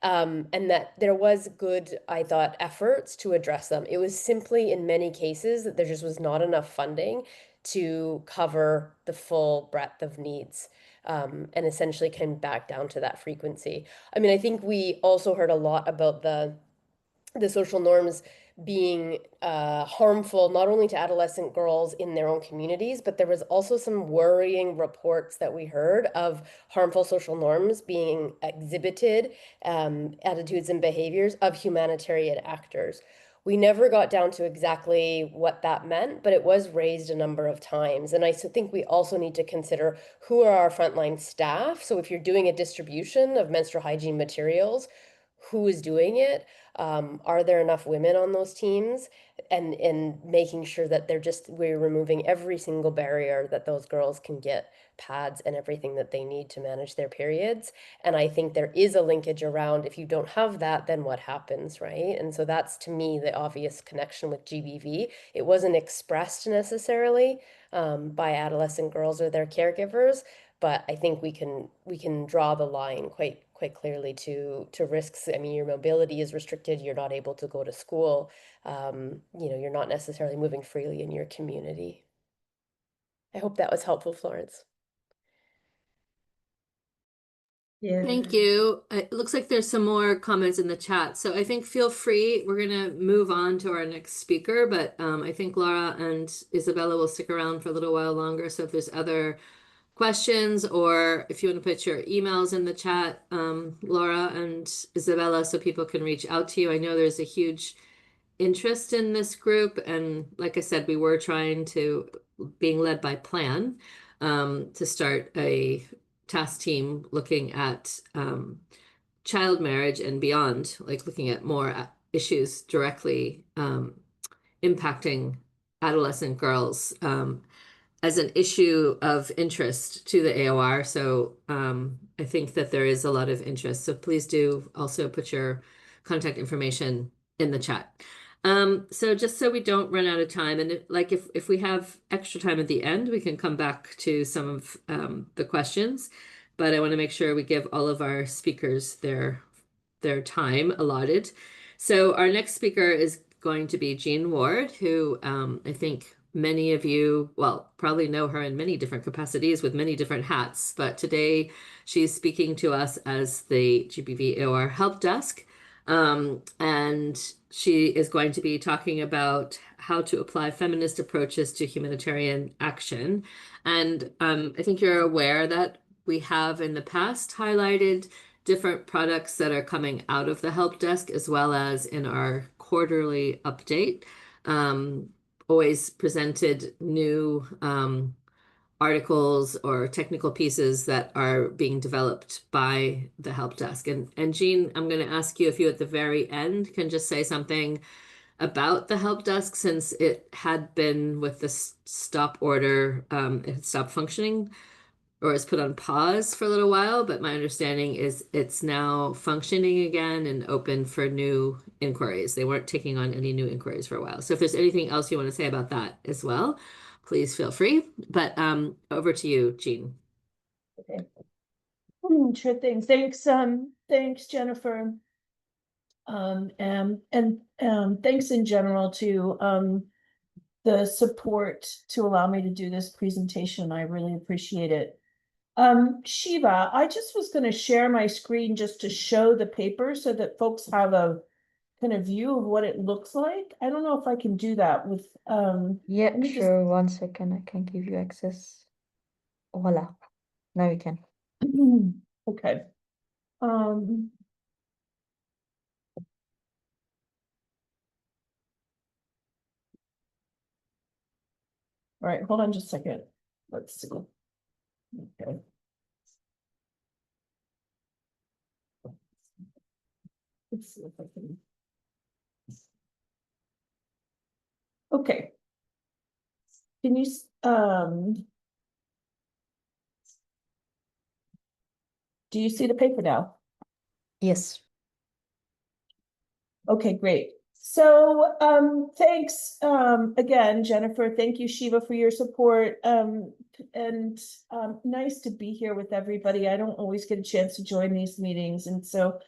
and that there was good, I thought, efforts to address them. It was simply in many cases that there just was not enough funding to cover the full breadth of needs. And essentially came back down to that frequency. I mean, I think we also heard a lot about the social norms being harmful not only to adolescent girls in their own communities, but there was also some worrying reports that we heard of harmful social norms being exhibited, attitudes and behaviors of humanitarian actors. We never got down to exactly what that meant, but it was raised a number of times. And I think we also need to consider who are our frontline staff. So if you're doing a distribution of menstrual hygiene materials, who is doing it? Are there enough women on those teams? And making sure that we're removing every single barrier that those girls can get pads and everything that they need to manage their periods. And I think there is a linkage around if you don't have that, then what happens, right? And so that's to me the obvious connection with GBV. It wasn't expressed necessarily by adolescent girls or their caregivers, but I think we can draw the line quite clearly to risks. I mean, your mobility is restricted. You're not able to go to school. You're not necessarily moving freely in your community. I hope that was helpful, Florence. Yeah. Thank you. It looks like there's some more comments in the chat. So I think feel free. We're going to move on to our next speaker, but I think Laura and Isabella will stick around for a little while longer. So if there's other questions or if you want to put your emails in the chat, Laura and Isabella, so people can reach out to you. I know there's a huge interest in this group. And like I said, we were being led by Plan, to start a task team looking at child marriage and beyond, like looking at more issues directly impacting adolescent girls as an issue of interest to the AOR. So I think that there is a lot of interest. So please do also put your contact information in the chat. So just so we don't run out of time, and if we have extra time at the end, we can come back to some of the questions, but I want to make sure we give all of our speakers their time allotted. So our next speaker is going to be Jean Ward, who I think many of you, well, probably know her in many different capacities with many different hats, but today she's speaking to us as the GBV AoR Helpdesk. And she is going to be talking about how to apply feminist approaches to humanitarian action. And I think you're aware that we have in the past highlighted different products that are coming out of the help desk, as well as in our quarterly update. Always presented new articles or technical pieces that are being developed by the help desk. And Jean, I'm going to ask you if you at the very end can just say something about the help desk, since it had been with the stop order, it had stopped functioning or is put on pause for a little while, but my understanding is it's now functioning again and open for new inquiries. They weren't taking on any new inquiries for a while. So if there's anything else you want to say about that as well, please feel free. But over to you, Jean. Okay. Sure thing. Thanks, Jennifer. And thanks in general to the support to allow me to do this presentation. I really appreciate it. Shiva, I just was going to share my screen just to show the paper so that folks have a kind of view of what it looks like. I don't know if I can do that with Yeah, let me just- sure. 1 second, I can give you access. Voila. Now you can. Okay. All right, hold on just a second. Let's see. Okay. Let's see if I can. Okay. Can you do you see the paper now? Yes. Okay, great. So thanks again, Jennifer. Thank you, Shiva, for your support. And nice to be here with everybody. I don't always get a chance to join these meetings, and so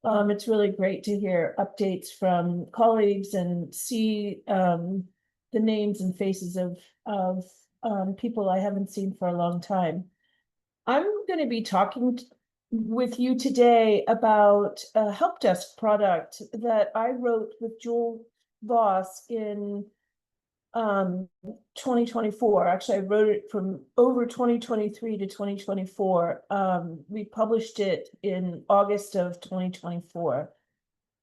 it's really great to hear updates from colleagues and see the names and faces of people I haven't seen for a long time. I'm going to be talking with you today about a help desk product that I wrote with Joel Voss in 2024. Actually, I wrote it from over 2023 to 2024. We published it in August of 2024.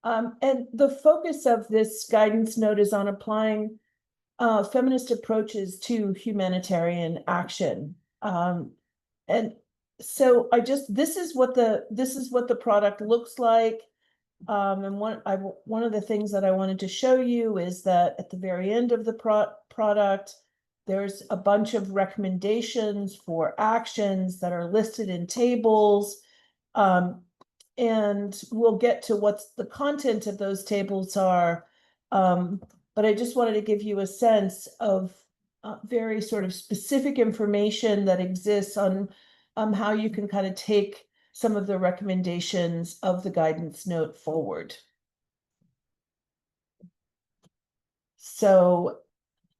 And the focus of this guidance note is on applying feminist approaches to humanitarian action. And so this is what the product looks like. And one of the things that I wanted to show you is that at the very end of the product, there's a bunch of recommendations for actions that are listed in tables. And we'll get to what's the content of those tables are. But I just wanted to give you a sense of very sort of specific information that exists on how you can kind of take some of the recommendations of the guidance note forward. So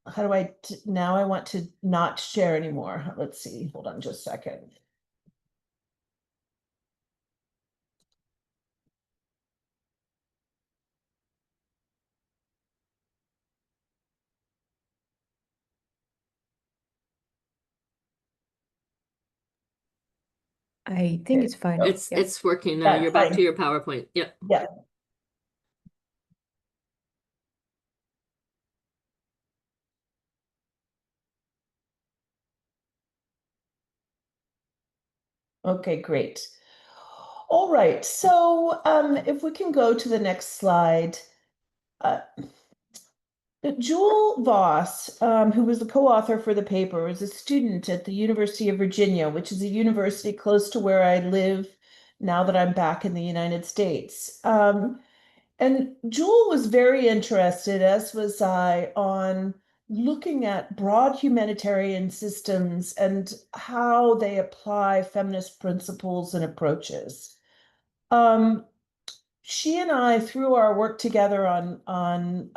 how do I now I want to not share anymore. Let's see, hold on just a second. I think it's fine. It's working now. Yeah, You're back fine. to your PowerPoint. Yep. Yeah. Okay, great. All right, so if we can go to the next slide. Joel Voss, who was the co-author for the paper, was a student at the University of Virginia, which is a university close to where I live now that I'm back in the United States. And Joel was very interested, as was I, on looking at broad humanitarian systems and how they apply feminist principles and approaches. She and I, through our work together on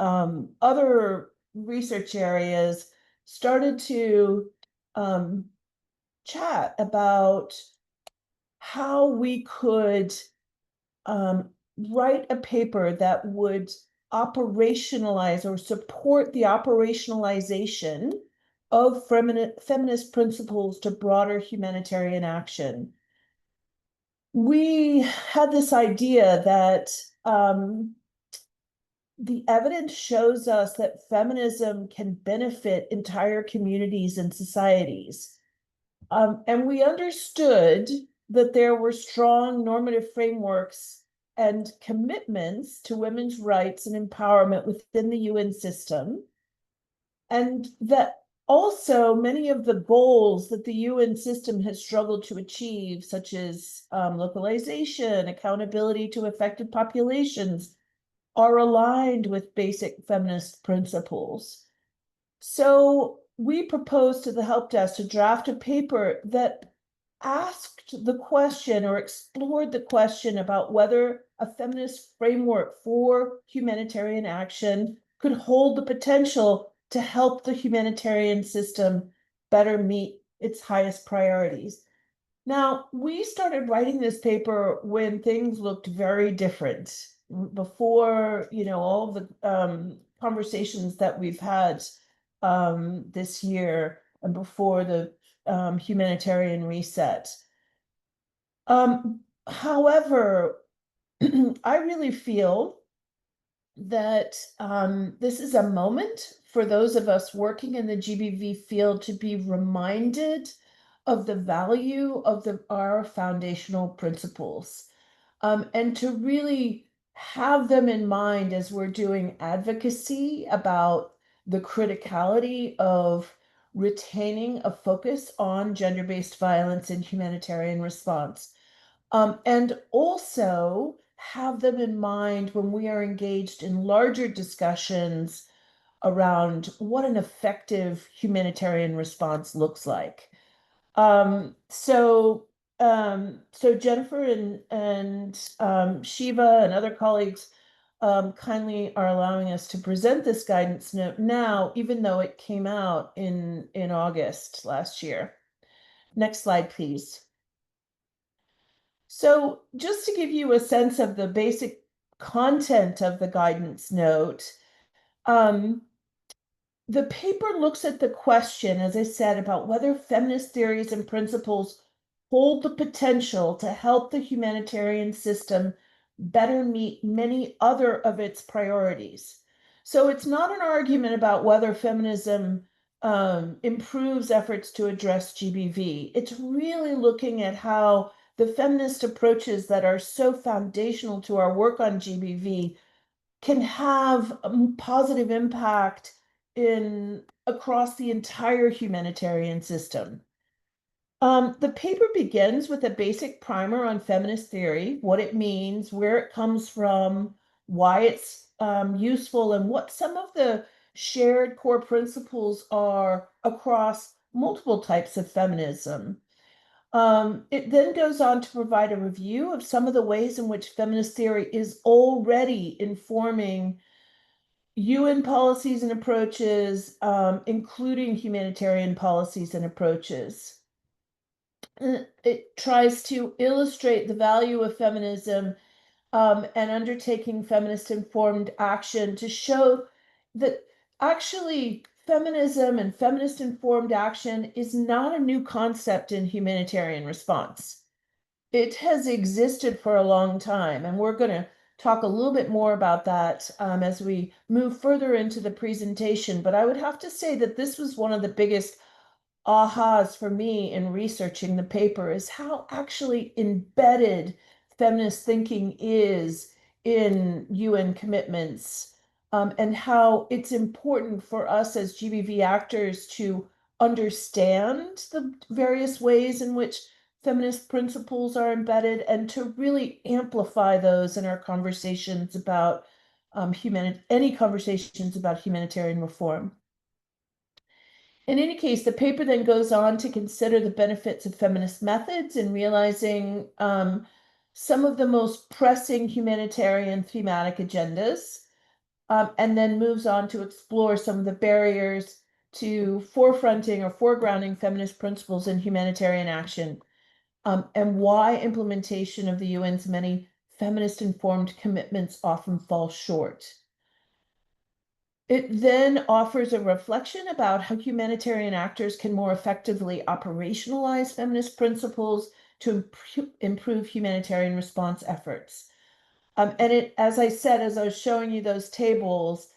other research areas, started to chat about how we could write a paper that would operationalize or support the operationalization of feminist principles to broader humanitarian action. We had this idea that the evidence shows us that feminism can benefit entire communities and societies. And we understood that there were strong normative frameworks and commitments to women's rights and empowerment within the UN system, and that also many of the goals that the UN system has struggled to achieve, such as localization, accountability to affected populations, are aligned with basic feminist principles. So we proposed to the help desk to draft a paper that asked the question or explored the question about whether a feminist framework for humanitarian action could hold the potential to help the humanitarian system better meet its highest priorities. Now, we started writing this paper when things looked very different, before, all of the conversations that we've had this year and before the humanitarian reset. However, I really feel that this is a moment for those of us working in the GBV field to be reminded of the value of our foundational principles, and to really have them in mind as we're doing advocacy about the criticality of retaining a focus on gender-based violence and humanitarian response. And also have them in mind when we are engaged in larger discussions around what an effective humanitarian response looks like. So Jennifer and Shiva and other colleagues kindly are allowing us to present this guidance note now, even though it came out in August last year. Next slide, please. So just to give you a sense of the basic content of the guidance note, the paper looks at the question, as I said, about whether feminist theories and principles hold the potential to help the humanitarian system better meet many other of its priorities. So it's not an argument about whether feminism improves efforts to address GBV. It's really looking at how the feminist approaches that are so foundational to our work on GBV can have a positive impact across the entire humanitarian system. The paper begins with a basic primer on feminist theory, what it means, where it comes from, why it's useful, and what some of the shared core principles are across multiple types of feminism. It then goes on to provide a review of some of the ways in which feminist theory is already informing UN policies and approaches, including humanitarian policies and approaches. It tries to illustrate the value of feminism and undertaking feminist-informed action to show that actually feminism and feminist-informed action is not a new concept in humanitarian response. It has existed for a long time, and we're going to talk a little bit more about that as we move further into the presentation. But I would have to say that this was one of the biggest ahas for me in researching the paper, is how actually embedded feminist thinking is in UN commitments, and how it's important for us as GBV actors to understand the various ways in which feminist principles are embedded and to really amplify those in our conversations about any conversations about humanitarian reform. In any case, the paper then goes on to consider the benefits of feminist methods in realizing some of the most pressing humanitarian thematic agendas, and then moves on to explore some of the barriers to forefronting or foregrounding feminist principles in humanitarian action, and why implementation of the UN's many feminist-informed commitments often fall short. It then offers a reflection about how humanitarian actors can more effectively operationalize feminist principles to improve humanitarian response efforts. And it, as I said, as I was showing you those tables,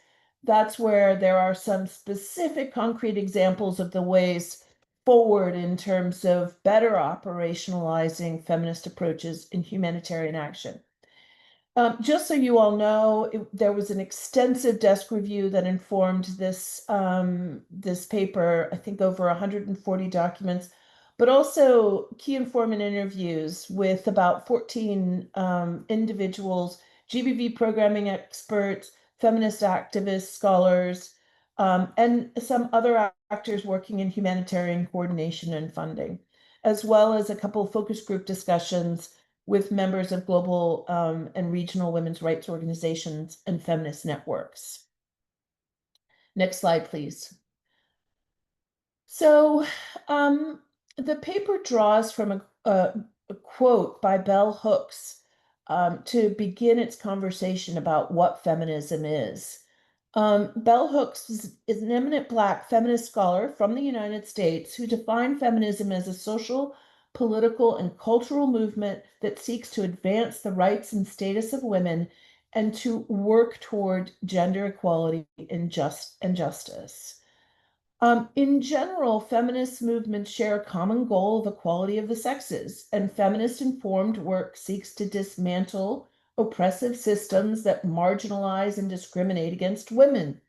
that's where there are some specific concrete examples of the ways forward in terms of better operationalizing feminist approaches in humanitarian action. Just so you all know, there was an extensive desk review that informed this, this paper, I think over 140 documents, but also key informant interviews with about 14 individuals, GBV programming experts, feminist activists, scholars, and some other actors working in humanitarian coordination and funding, as well as a couple of focus group discussions with members of global and regional women's rights organizations and feminist networks. Next slide, please. So the paper draws from a quote by Bell Hooks to begin its conversation about what feminism is. Bell Hooks is an eminent Black feminist scholar from the United States who defined feminism as a social, political, and cultural movement that seeks to advance the rights and status of women and to work toward gender equality and justice. In general, feminist movements share a common goal of equality of the sexes, and feminist-informed work seeks to dismantle oppressive systems that marginalize and discriminate against women.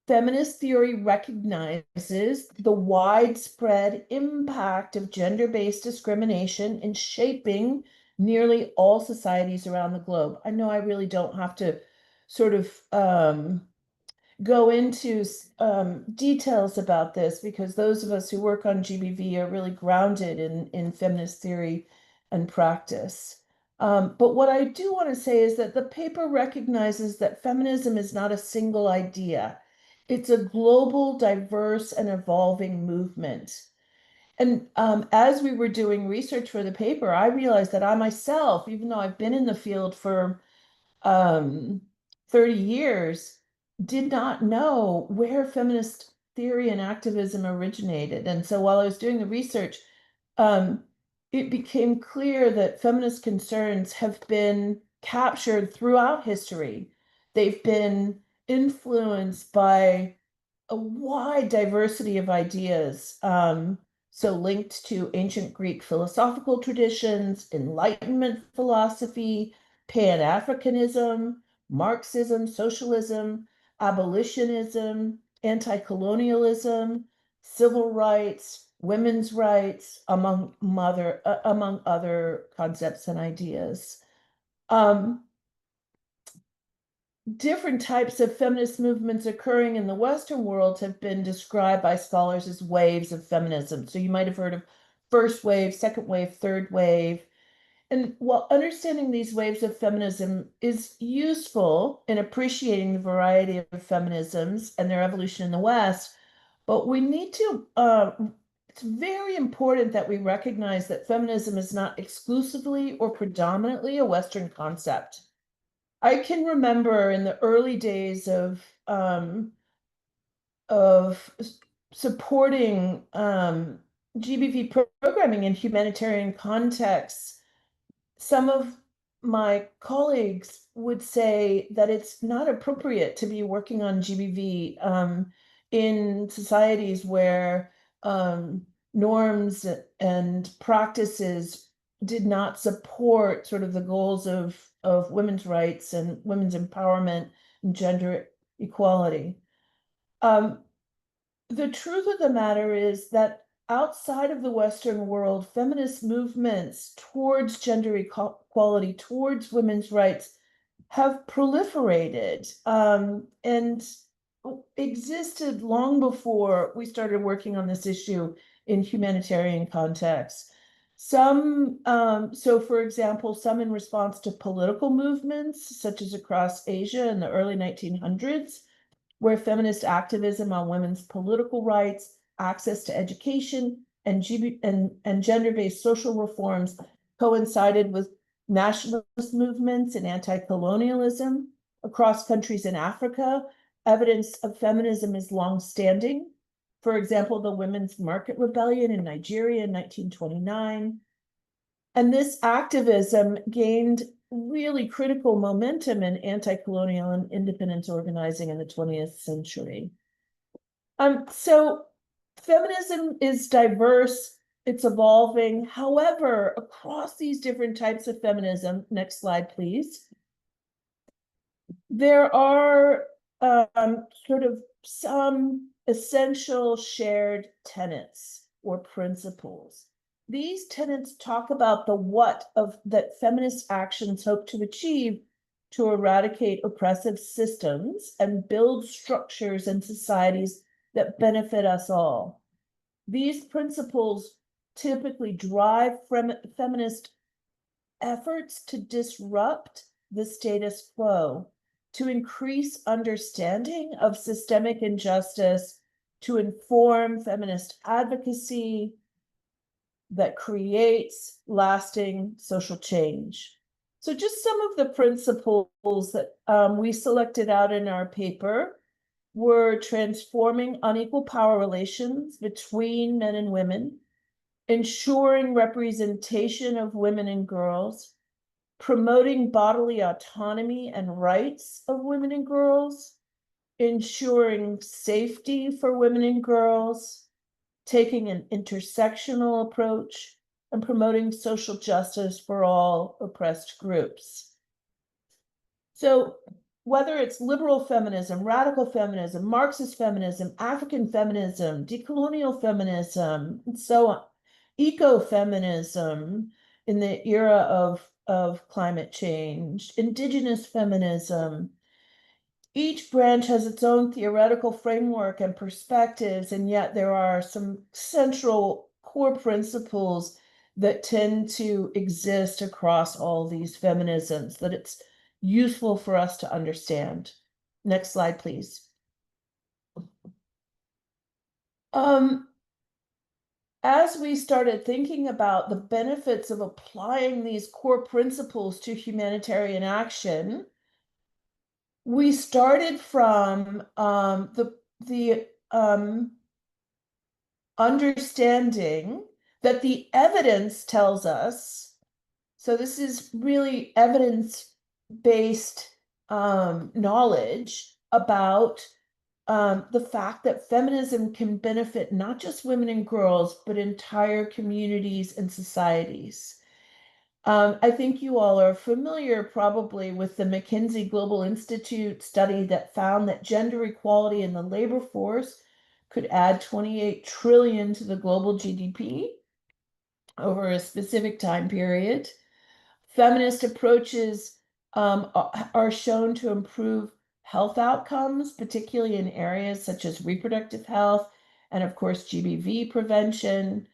Feminist theory recognizes the widespread impact of gender-based discrimination in shaping nearly all societies around the globe. I know I really don't have to sort of go into details about this because those of us who work on GBV are really grounded in feminist theory and practice. But what I do want to say is that the paper recognizes that feminism is not a single idea. It's a global, diverse, and evolving movement. And as we were doing research for the paper, I realized that I myself, even though I've been in the field for 30 years, did not know where feminist theory and activism originated. And so while I was doing the research, it became clear that feminist concerns have been captured throughout history. They've been influenced by a wide diversity of ideas, so linked to ancient Greek philosophical traditions, Enlightenment philosophy, Pan-Africanism, Marxism, socialism, abolitionism, anti-colonialism, civil rights, women's rights, among other concepts and ideas. Different types of feminist movements occurring in the Western world have been described by scholars as waves of feminism. So you might have heard of first wave, second wave, third wave. And while understanding these waves of feminism is useful in appreciating the variety of feminisms and their evolution in the West, but we need to, it's very important that we recognize that feminism is not exclusively or predominantly a Western concept. I can remember in the early days of supporting GBV programming in humanitarian contexts, some of my colleagues would say that it's not appropriate to be working on GBV in societies where norms and practices did not support sort of the goals of women's rights and women's empowerment and gender equality. The truth of the matter is that outside of the Western world, feminist movements towards gender equality, towards women's rights, have proliferated and existed long before we started working on this issue in humanitarian contexts. Some, so for example, some in response to political movements, such as across Asia in the early 1900s, where feminist activism on women's political rights, access to education, and gender-based social reforms coincided with nationalist movements and anti-colonialism across countries in Africa, evidence of feminism is longstanding. For example, the Women's Market Rebellion in Nigeria in 1929. And this activism gained really critical momentum in anti-colonial and independence organizing in the 20th century. So feminism is diverse, it's evolving. However, across these different types of feminism, next slide, please, there are sort of some essential shared tenets or principles. These tenets talk about the what of that feminist actions hope to achieve to eradicate oppressive systems and build structures and societies that benefit us all. These principles typically drive feminist efforts to disrupt the status quo, to increase understanding of systemic injustice, to inform feminist advocacy that creates lasting social change. So just some of the principles that we selected out in our paper were transforming unequal power relations between men and women, ensuring representation of women and girls, promoting bodily autonomy and rights of women and girls, ensuring safety for women and girls, taking an intersectional approach, and promoting social justice for all oppressed groups. So whether it's liberal feminism, radical feminism, Marxist feminism, African feminism, decolonial feminism, and so on, ecofeminism in the era of climate change, indigenous feminism, each branch has its own theoretical framework and perspectives, and yet there are some central core principles that tend to exist across all these feminisms that it's useful for us to understand. Next slide, please. As we started thinking about the benefits of applying these core principles to humanitarian action, we started from the understanding that the evidence tells us, so this is really evidence-based knowledge about the fact that feminism can benefit not just women and girls, but entire communities and societies. I think you all are familiar probably with the McKinsey Global Institute study that found that gender equality in the labor force could add 28 trillion to the global GDP over a specific time period. Feminist approaches are shown to improve health outcomes, particularly in areas such as reproductive health and, of course, GBV prevention.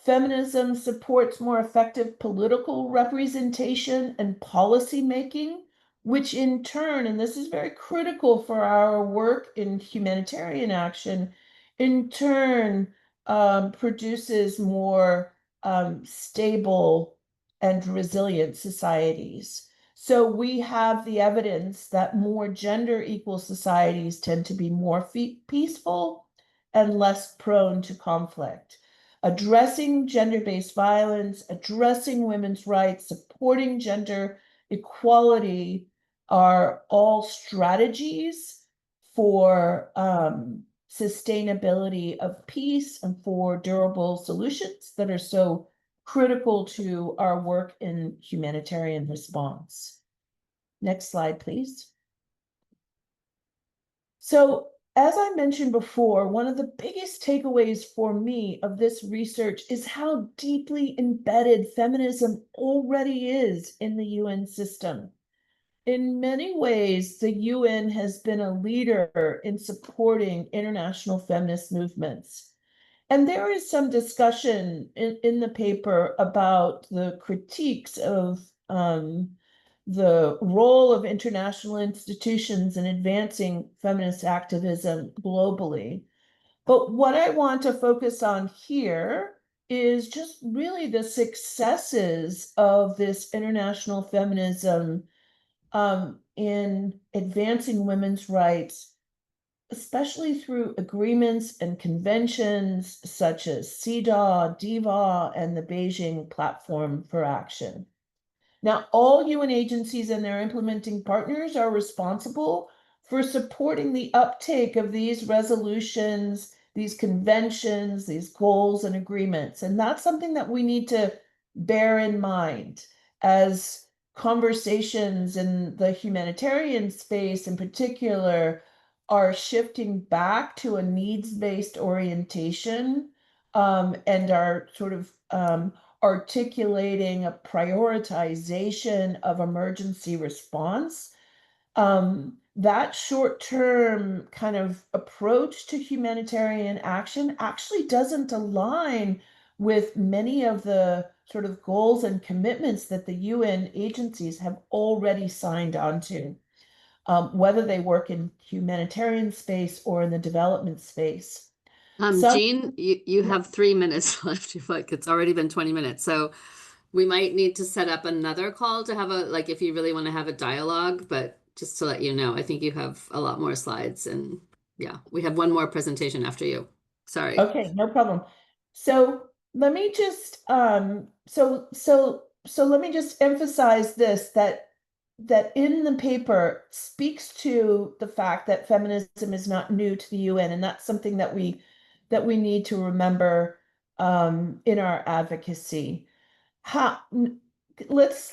Feminism supports more effective political representation and policy making, which in turn, and this is very critical for our work in humanitarian action, in turn produces more stable and resilient societies. So we have the evidence that more gender equal societies tend to be more peaceful and less prone to conflict. Addressing gender-based violence, addressing women's rights, supporting gender equality are all strategies for sustainability of peace and for durable solutions that are so critical to our work in humanitarian response. Next slide, please. So, as I mentioned before, one of the biggest takeaways for me of this research is how deeply embedded feminism already is in the UN system. In many ways, the UN has been a leader in supporting international feminist movements. And there is some discussion in the paper about the critiques of the role of international institutions in advancing feminist activism globally. But what I want to focus on here is just really the successes of this international feminism in advancing women's rights especially through agreements and conventions such as CEDAW, DIVA, and the Beijing Platform for Action. Now, all UN agencies and their implementing partners are responsible for supporting the uptake of these resolutions, these conventions, these goals and agreements. And that's something that we need to bear in mind as conversations in the humanitarian space in particular are shifting back to a needs-based orientation, and are sort of articulating a prioritization of emergency response. That short-term kind of approach to humanitarian action actually doesn't align with many of the sort of goals and commitments that the UN agencies have already signed on to, whether they work in humanitarian space or in the development space. Jean, you have 3 minutes left. Like it's already been 20 minutes. So we might need to set up another call to have like if you really want to have a dialogue, but just to let you know, I think you have a lot more slides and yeah, we have one more presentation after you. Sorry. Okay, no problem. So let me just let me just emphasize this, that in the paper speaks to the fact that feminism is not new to the UN, and that's something that we need to remember in our advocacy. Let's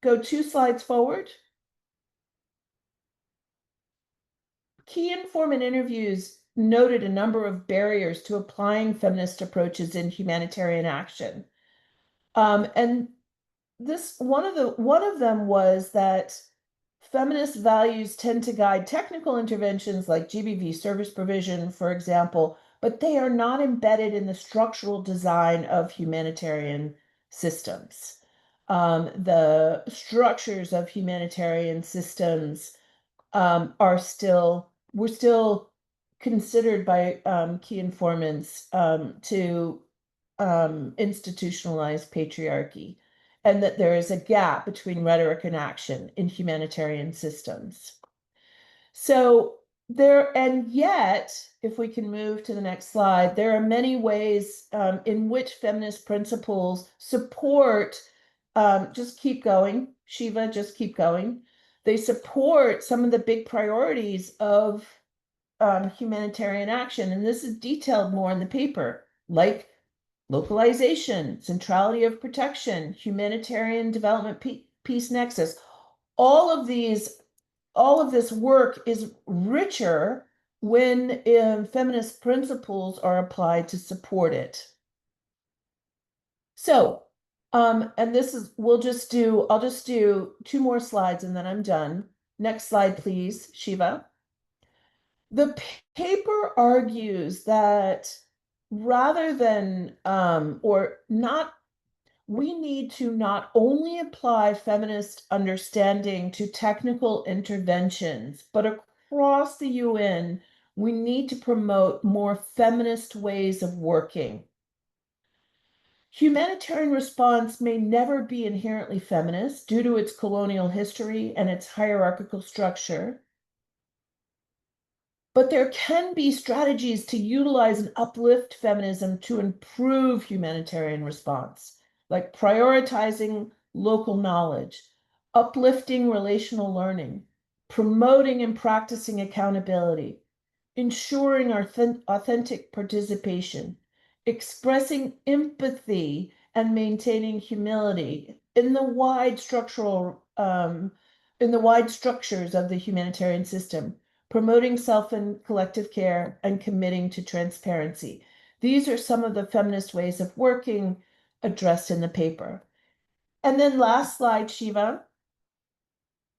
go 2 slides forward. Key informant interviews noted a number of barriers to applying feminist approaches in humanitarian action. And one of them was that feminist values tend to guide technical interventions like GBV service provision, for example, but they are not embedded in the structural design of humanitarian systems. The structures of humanitarian systems were still considered by key informants to institutionalize patriarchy, and that there is a gap between rhetoric and action in humanitarian systems. And yet, if we can move to the next slide, there are many ways in which feminist principles support, just keep going, Shiva, just keep going. They support some of the big priorities of humanitarian action, and this is detailed more in the paper, like localization, centrality of protection, humanitarian development, peace nexus. All of this work is richer when feminist principles are applied to support it. So, and I'll just do 2 more slides and then I'm done. Next slide, please, Shiva. The paper argues that rather than, we need to not only apply feminist understanding to technical interventions, but across the UN, we need to promote more feminist ways of working. Humanitarian response may never be inherently feminist due to its colonial history and its hierarchical structure. But there can be strategies to utilize and uplift feminism to improve humanitarian response, like prioritizing local knowledge, uplifting relational learning, promoting and practicing accountability, ensuring authentic participation, expressing empathy, and maintaining humility in the wide structures of the humanitarian system, promoting self and collective care, and committing to transparency. These are some of the feminist ways of working addressed in the paper. And then last slide, Shiva.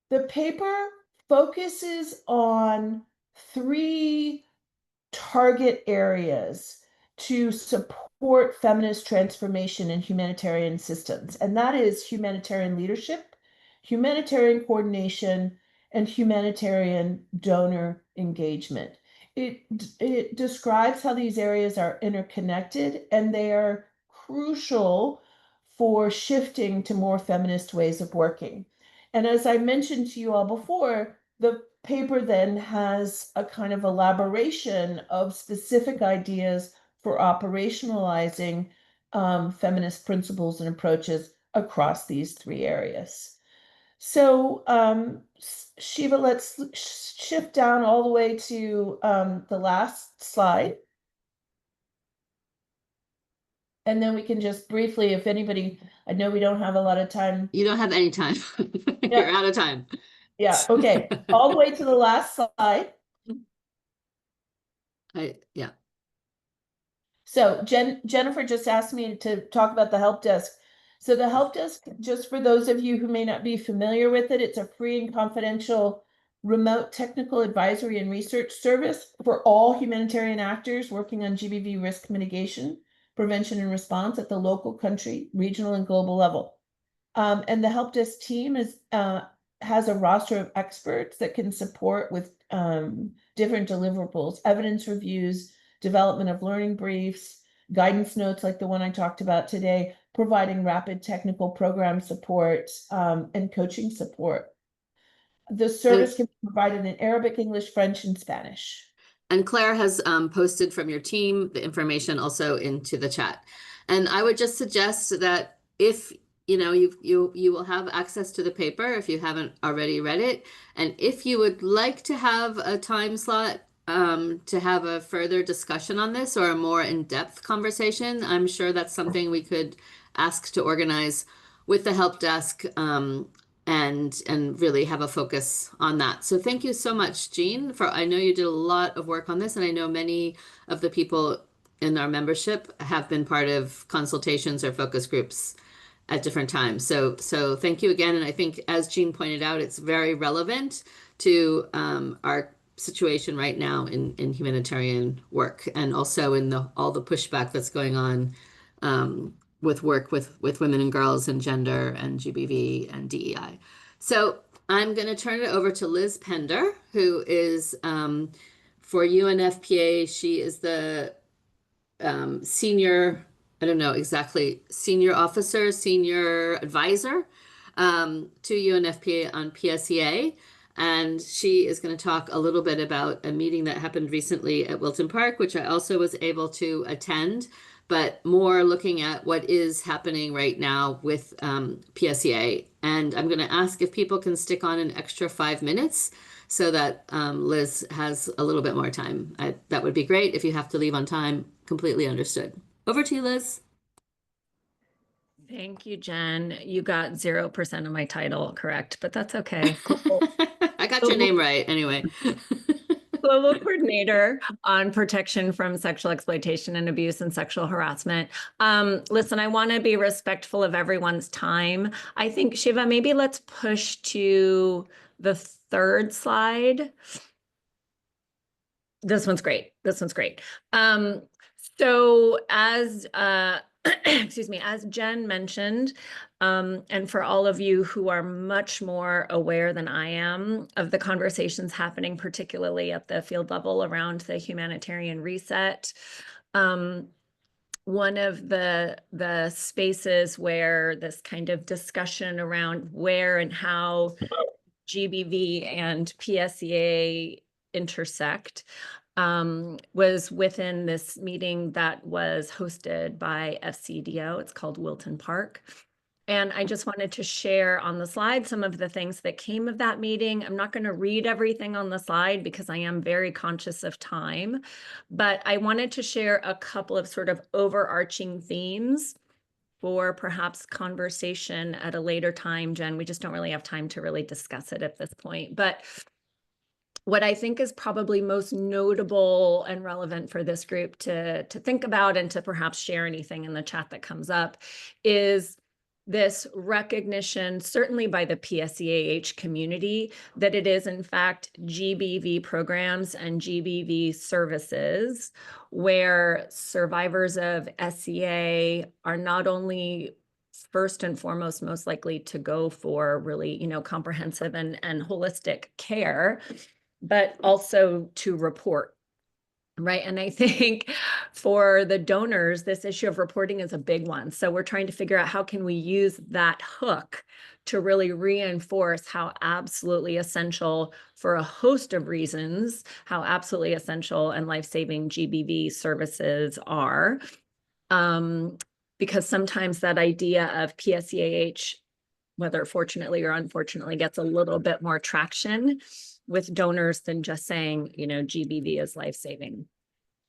The paper focuses on 3 target areas to support feminist transformation in humanitarian systems, and that is humanitarian leadership, humanitarian coordination, and humanitarian donor engagement. It describes how these areas are interconnected and they are crucial for shifting to more feminist ways of working. And as I mentioned to you all before, the paper then has a kind of elaboration of specific ideas for operationalizing feminist principles and approaches across these three areas. So Shiva, let's shift down all the way to the last slide. And then we can just briefly, if anybody, I know we don't have a lot of time. You don't have any time. You're out of time. Yeah, okay. All the way to the last slide. Yeah. So Jennifer just asked me to talk about the help desk. So the help desk, just for those of you who may not be familiar with it, it's a free and confidential remote technical advisory and research service for all humanitarian actors working on GBV risk mitigation, prevention and response at the local, country, regional, and global level. And the help desk team has a roster of experts that can support with different deliverables, evidence reviews, development of learning briefs, guidance notes like the one I talked about today, providing rapid technical program support and coaching support. The service can be provided in Arabic, English, French, and Spanish. And Claire has posted from your team the information also into the chat. And I would just suggest that if you will have access to the paper if you haven't already read it, and if you would like to have a time slot to have a further discussion on this or a more in-depth conversation, I'm sure that's something we could ask to organize with the help desk and really have a focus on that. So thank you so much, Jean, I know you did a lot of work on this, and I know many of the people in our membership have been part of consultations or focus groups at different times. So thank you again. And I think, as Jean pointed out, it's very relevant to our situation right now in humanitarian work, and also in all the pushback that's going on with work with women and girls and gender and GBV and DEI. So I'm going to turn it over to Liz Pender, who is for UNFPA. She is the senior, I don't know exactly, senior officer, senior advisor to UNFPA on PSEA. And she is going to talk a little bit about a meeting that happened recently at Wilton Park, which I also was able to attend, but more looking at what is happening right now with PSEA. And I'm going to ask if people can stick on an extra 5 minutes so that Liz has a little bit more time. That would be great. If you have to leave on time, completely understood. Over to you, Liz. Thank you, Jen. You got 0% of my title correct, but that's okay. I got your name right anyway. Global Coordinator on Protection from Sexual Exploitation and Abuse and Sexual Harassment. Listen, I want to be respectful of everyone's time. I think, Shiva, maybe let's push to the third slide. This one's great. This one's great. So as excuse me, as Jen mentioned, and for all of you who are much more aware than I am of the conversations happening, particularly at the field level around the humanitarian reset, one of the spaces where this kind of discussion around where and how GBV and PSEA intersect was within this meeting that was hosted by FCDO. It's called Wilton Park. And I just wanted to share on the slide some of the things that came of that meeting. I'm not going to read everything on the slide because I am very conscious of time, but I wanted to share a couple of sort of overarching themes for perhaps conversation at a later time. Jen, we just don't really have time to really discuss it at this point. But what I think is probably most notable and relevant for this group to think about and to perhaps share anything in the chat that comes up is this recognition, certainly by the PSEAH community, that it is in fact GBV programs and GBV services where survivors of SEA are not only first and foremost most likely to go for really, comprehensive and holistic care, but also to report Right. And I think for the donors, this issue of reporting is a big one. So we're trying to figure out how can we use that hook to really reinforce how absolutely essential, for a host of reasons, how absolutely essential and life-saving GBV services are. Because sometimes that idea of PSEAH, whether fortunately or unfortunately, gets a little bit more traction with donors than just saying, you know, GBV is life-saving.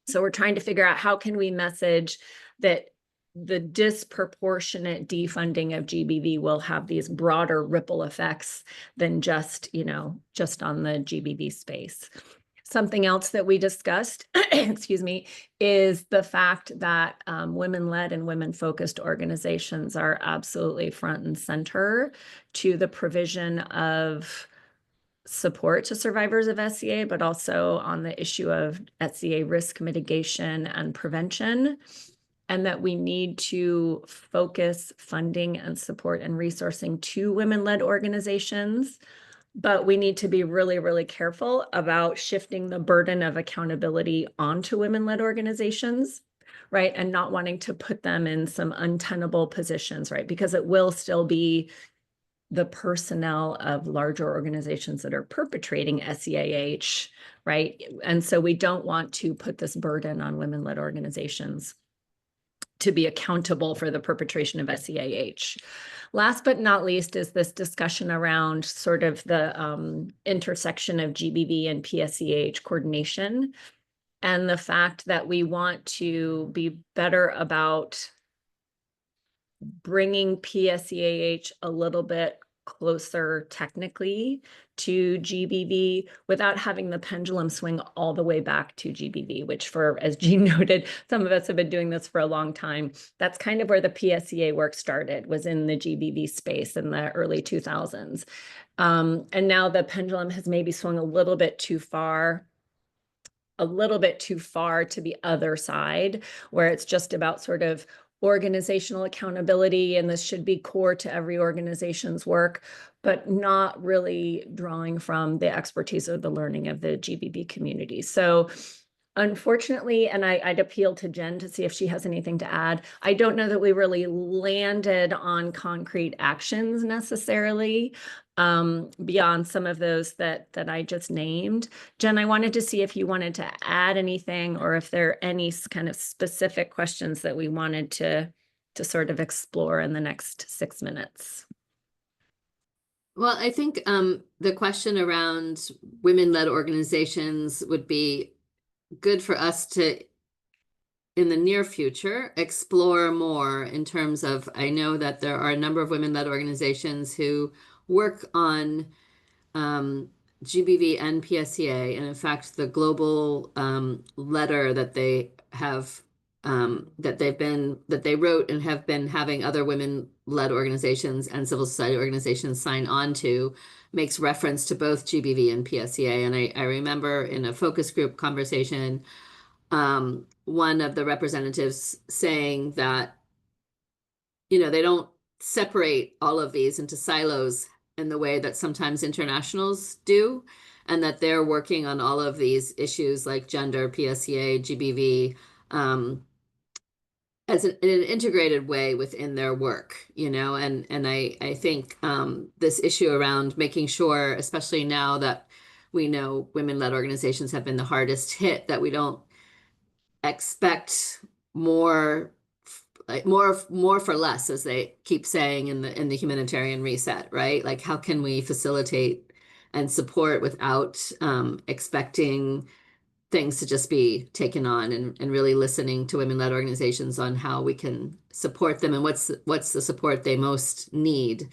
So we're trying to figure out how can we message that the disproportionate defunding of GBV will have these broader ripple effects than just, you know, just on the GBV space. Something else that we discussed, excuse me, is the fact that women-led and women-focused organizations are absolutely front and center to the provision of support to survivors of SEA, but also on the issue of SEA risk mitigation and prevention, and that we need to focus funding and support and resourcing to women-led organizations. But we need to be really, really careful about shifting the burden of accountability onto women-led organizations, right? And not wanting to put them in some untenable positions, right? Because it will still be the personnel of larger organizations that are perpetrating SEAH, right? And so we don't want to put this burden on women-led organizations to be accountable for the perpetration of SEAH. Last but not least is this discussion around sort of the intersection of GBV and PSEAH coordination, and the fact that we want to be better about bringing PSEAH a little bit closer technically to GBV without having the pendulum swing all the way back to GBV, which, for, as Jean noted, some of us have been doing this for a long time. That's kind of where the PSEA work started, was in the GBV space in the early 2000s. And now the pendulum has maybe swung a little bit too far to the other side, where it's just about sort of organizational accountability, and this should be core to every organization's work, but not really drawing from the expertise or the learning of the GBV community. So unfortunately, and I'd appeal to Jen to see if she has anything to add, I don't know that we really landed on concrete actions necessarily, beyond some of those that I just named. Jen, I wanted to see if you wanted to add anything, or if there are any kind of specific questions that we wanted to sort of explore in the next 6 minutes. Well, I think the question around women-led organizations would be good for us to, in the near future, explore more in terms of, I know that there are a number of women-led organizations who work on GBV and PSEA, and in fact, the global letter that they have that they wrote and have been having other women-led organizations and civil society organizations sign on to makes reference to both GBV and PSEA. And I remember in a focus group conversation, one of the representatives saying that, you know, they don't separate all of these into silos in the way that sometimes internationals do, and that they're working on all of these issues like gender, PSEA, GBV, as in an integrated way within their work, you know, and I think this issue around making sure, especially now that we know women-led organizations have been the hardest hit, that we don't expect more for less, as they keep saying in the humanitarian reset, right? Like, how can we facilitate and support without expecting things to just be taken on, and really listening to women-led organizations on how we can support them and what's the support they most need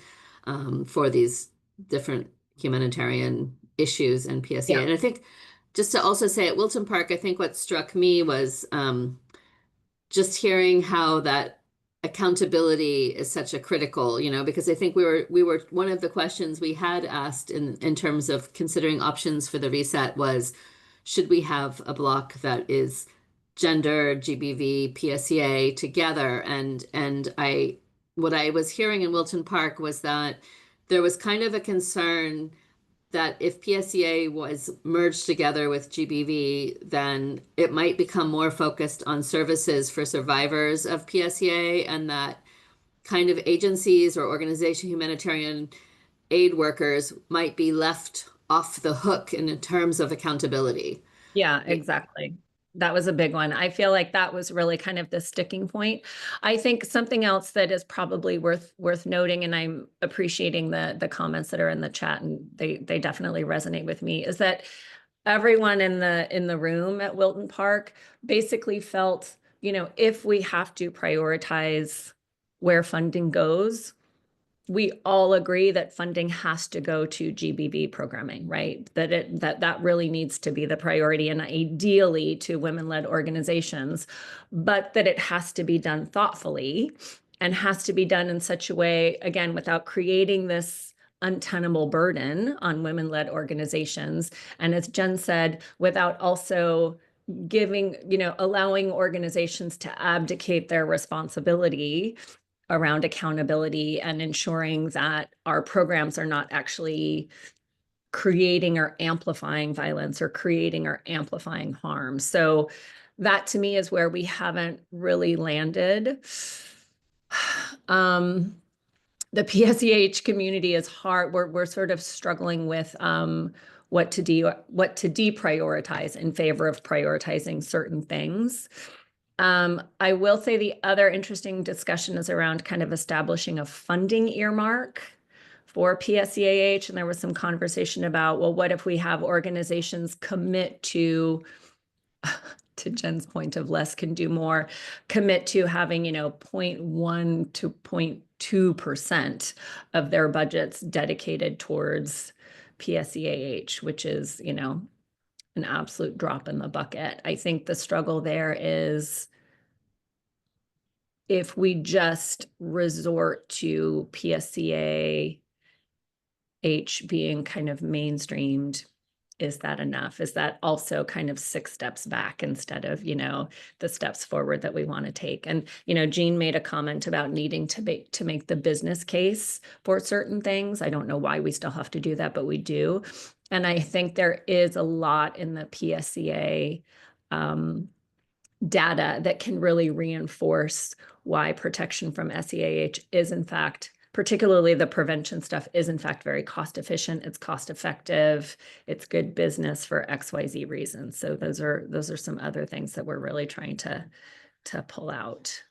for these different humanitarian issues and PSEA. Yeah. And I think, just to also say, at Wilton Park, I think what struck me was just hearing how that accountability is such a critical, you know, because I think we were one of the questions we had asked in terms of considering options for the reset was, should we have a block that is gender, GBV, PSEA together? And what I was hearing in Wilton Park was that there was kind of a concern that if PSEA was merged together with GBV, then it might become more focused on services for survivors of PSEA, and that kind of agencies or organization humanitarian aid workers might be left off the hook in terms of accountability. Yeah, exactly. That was a big one. I feel like that was really kind of the sticking point. I think something else that is probably worth noting, and I'm appreciating the comments that are in the chat, and they definitely resonate with me, is that everyone in the room at Wilton Park basically felt, you know, if we have to prioritize where funding goes, we all agree that funding has to go to GBV programming, right? That really needs to be the priority, and ideally to women-led organizations, but that it has to be done thoughtfully and has to be done in such a way, again, without creating this untenable burden on women-led organizations. And as Jen said, without also giving, you know, allowing organizations to abdicate their responsibility around accountability and ensuring that our programs are not actually creating or amplifying violence or creating or amplifying harm. So that to me is where we haven't really landed. The PSEH community is hard. We're sort of struggling with what to deprioritize in favor of prioritizing certain things. I will say the other interesting discussion is around kind of establishing a funding earmark for PSEAH. And there was some conversation about, well, what if we have organizations commit to Jen's point of less can do more, commit to having, you know, 0.1 to 0.2% of their budgets dedicated towards PSEAH, which is, you know, an absolute drop in the bucket. I think the struggle there is if we just resort to PSEAH being kind of mainstreamed, is that enough? Is that also kind of 6 steps back instead of, you know, the steps forward that we want to take? And, you know, Jean made a comment about needing to make the business case for certain things. I don't know why we still have to do that, but we do. And I think there is a lot in the PSEA data that can really reinforce why protection from SEAH is in fact, particularly the prevention stuff, is in fact very cost efficient, it's cost effective, it's good business for XYZ reasons. So those are some other things that we're really trying to pull out.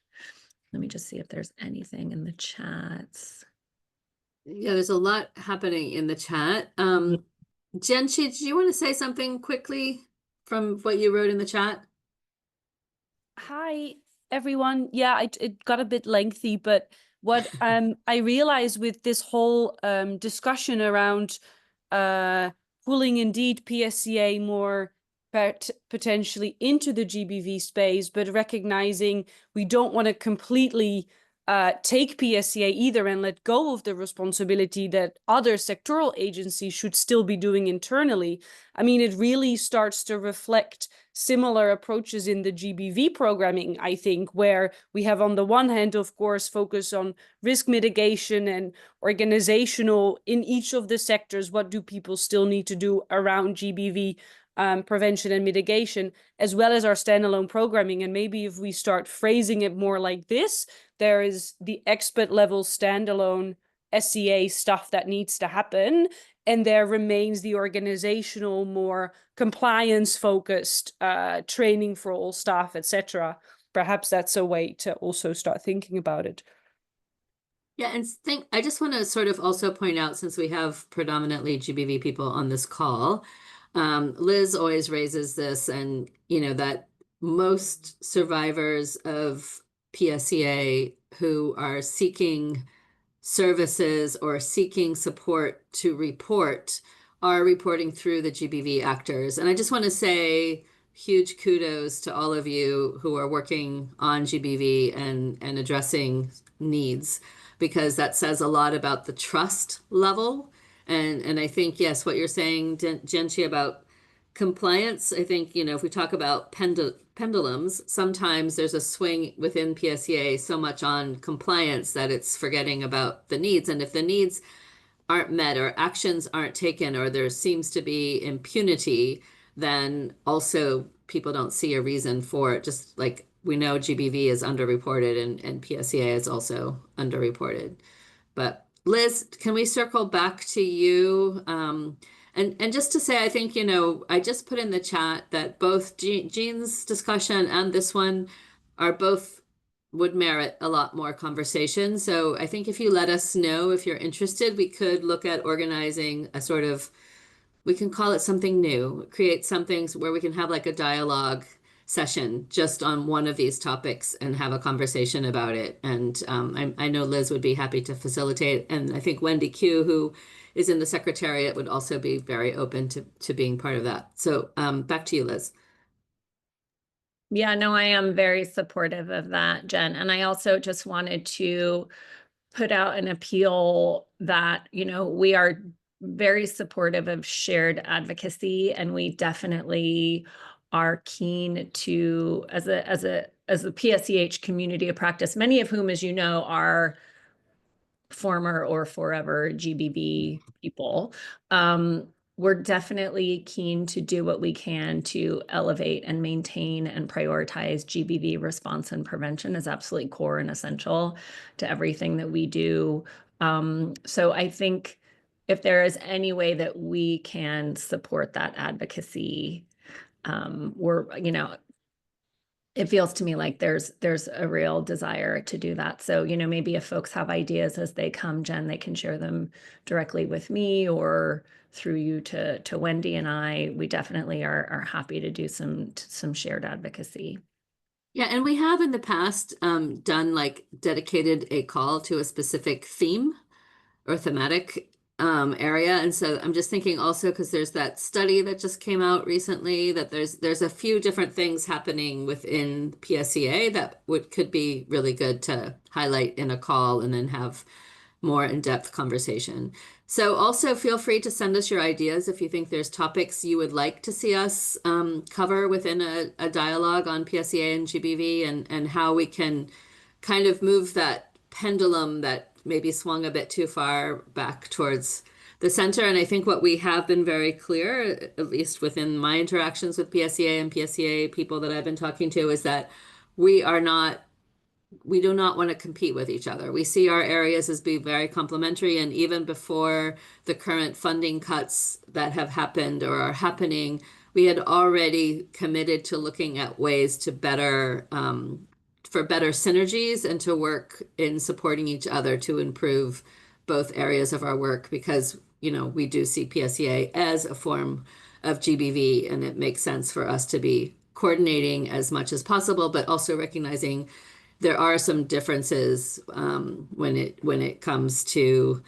Let me just see if there's anything in the chats. Yeah, there's a lot happening in the chat. Jen, do you want to say something quickly from what you wrote in the chat? Hi, everyone. Yeah, it got a bit lengthy, but what I realized with this whole discussion around pulling indeed PSEA more potentially into the GBV space, but recognizing we don't want to completely take PSEA either and let go of the responsibility that other sectoral agencies should still be doing internally. I mean, it really starts to reflect similar approaches in the GBV programming, I think, where we have on the one hand, of course, focus on risk mitigation and organizational in each of the sectors. What do people still need to do around GBV prevention and mitigation, as well as our standalone programming? And maybe if we start phrasing it more like this, there is the expert level standalone SEA stuff that needs to happen, and there remains the organizational, more compliance-focused training for all staff, etc. Perhaps that's a way to also start thinking about it. Yeah, and I just want to sort of also point out, since we have predominantly GBV people on this call, Liz always raises this, and you know that most survivors of PSEA who are seeking services or seeking support to report are reporting through the GBV actors. And I just want to say huge kudos to all of you who are working on GBV and addressing needs, because that says a lot about the trust level. And I think, yes, what you're saying, Genchi, about compliance, I think, you know, if we talk about pendulums, sometimes there's a swing within PSEA so much on compliance that it's forgetting about the needs. And if the needs aren't met or actions aren't taken or there seems to be impunity, then also people don't see a reason for it. Just like we know GBV is underreported and PSEA is also underreported. But Liz, can we circle back to you? And just to say, I think, I just put in the chat that both Jean's discussion and this one are both would merit a lot more conversation. So I think if you let us know if you're interested, we could look at organizing a sort of, we can call it something new, create something where we can have like a dialogue session just on one of these topics and have a conversation about it. And I know Liz would be happy to facilitate. And I think Wendy Q, who is in the Secretariat, would also be very open to being part of that. So back to you, Liz. Yeah, no, I am very supportive of that, Jen. And I also just wanted to put out an appeal that, we are very supportive of shared advocacy, and we definitely are keen to, as a PSEH community of practice, many of whom, as you know, are former or forever GBV people. We're definitely keen to do what we can to elevate and maintain and prioritize GBV response and prevention is absolutely core and essential to everything that we do. So I think if there is any way that we can support that advocacy, it feels to me like there's a real desire to do that. So, maybe if folks have ideas as they come, Jen, they can share them directly with me or through you to Wendy and I. We definitely are happy to do some shared advocacy. Yeah, and we have in the past done like dedicated a call to a specific theme or thematic area. And so I'm just thinking also, because there's that study that just came out recently, that there's a few different things happening within PSEA that could be really good to highlight in a call and then have more in-depth conversation. So also feel free to send us your ideas if you think there's topics you would like to see us cover within a dialogue on PSEA and GBV and how we can kind of move that pendulum that maybe swung a bit too far back towards the center. And I think what we have been very clear, at least within my interactions with PSEA and PSEA people that I've been talking to, is that we do not want to compete with each other. We see our areas as being very complementary. And even before the current funding cuts that have happened or are happening, we had already committed to looking at ways to for better synergies and to work in supporting each other to improve both areas of our work because, we do see PSEA as a form of GBV and it makes sense for us to be coordinating as much as possible, but also recognizing there are some differences when it comes to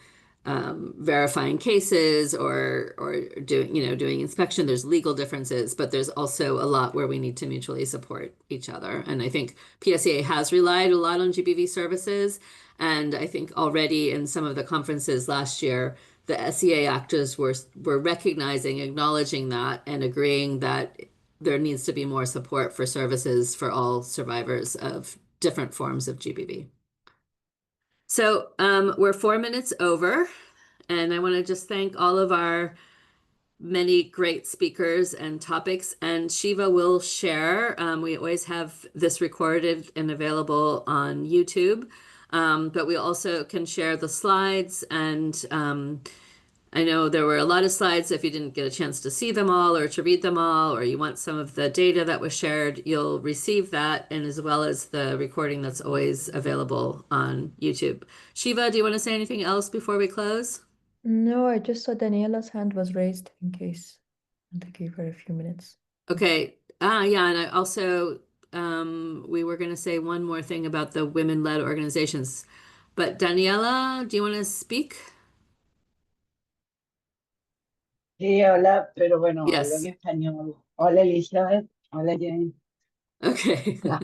verifying cases or doing inspection. There's legal differences, but there's also a lot where we need to mutually support each other. And I think PSEA has relied a lot on GBV services. And I think already in some of the conferences last year, the SEA actors were recognizing, acknowledging that and agreeing that there needs to be more support for services for all survivors of different forms of GBV. So we're 4 minutes over, and I want to just thank all of our many great speakers and topics. And Shiva will share. We always have this recorded and available on YouTube, but we also can share the slides and I know there were a lot of slides. If you didn't get a chance to see them all or to read them all, or you want some of the data that was shared, you'll receive that, and as well as the recording that's always available on YouTube. Shiva, do you want to say anything else before we close? No, I just saw Daniela's hand was raised in case. And to give her a few minutes. Okay. Yeah, and I also, we were going to say one more thing about the women-led organizations. But Daniela, do you want to speak? Sí, hola, pero bueno, hablo en Yes. español. Hola Elizabeth, hola Jenny. Okay. Las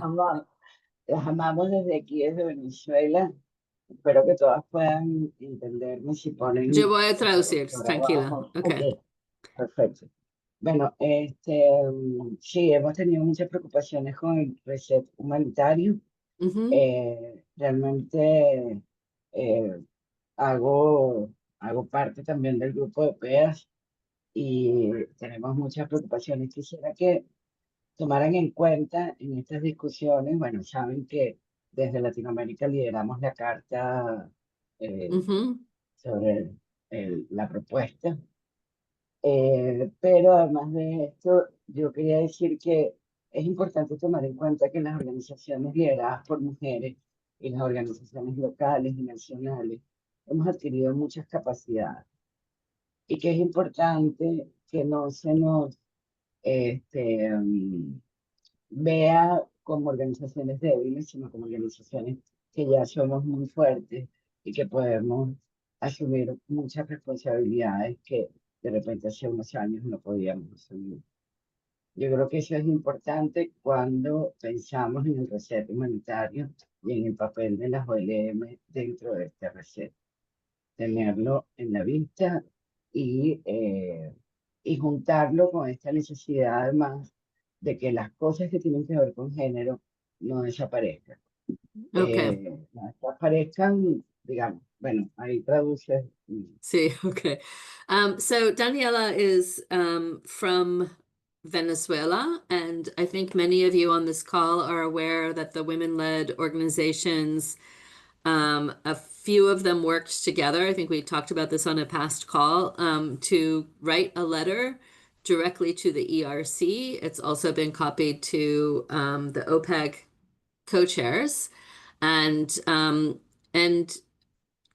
amamos desde aquí, desde Venezuela. Espero que todas puedan entenderme si ponen Yo voy a el traducir, traductor tranquila. abajo. Okay. Ok, perfecto. Bueno, sí, hemos tenido muchas preocupaciones con el reset humanitario. Mhm. Realmente hago hago parte también del grupo de PEAS y tenemos muchas preocupaciones. Quisiera que tomaran en cuenta en estas discusiones, bueno, saben que desde Latinoamérica lideramos la carta sobre la propuesta, pero además de esto, yo quería decir que es importante tomar en cuenta que las organizaciones lideradas por mujeres y las organizaciones locales y nacionales hemos adquirido muchas capacidades y que es importante que no se nos vea como organizaciones débiles, sino como organizaciones que ya somos muy fuertes y que podemos asumir muchas responsabilidades que de repente hace unos años no podíamos asumir. Yo creo que eso es importante cuando pensamos en el reset humanitario y en el papel de las OLM dentro de este reset. Tenerlo en la vista y juntarlo con esta necesidad además de que las cosas que tienen que ver con género no desaparezcan. Okay. No desaparezcan, digamos, bueno, ahí traduce. See, okay. So Daniela is from Venezuela, and I think many of you on this call are aware that the women-led organizations, a few of them worked together. I think we talked about this on a past call, to write a letter directly to the ERC. It's also been copied to the OPEC co-chairs, and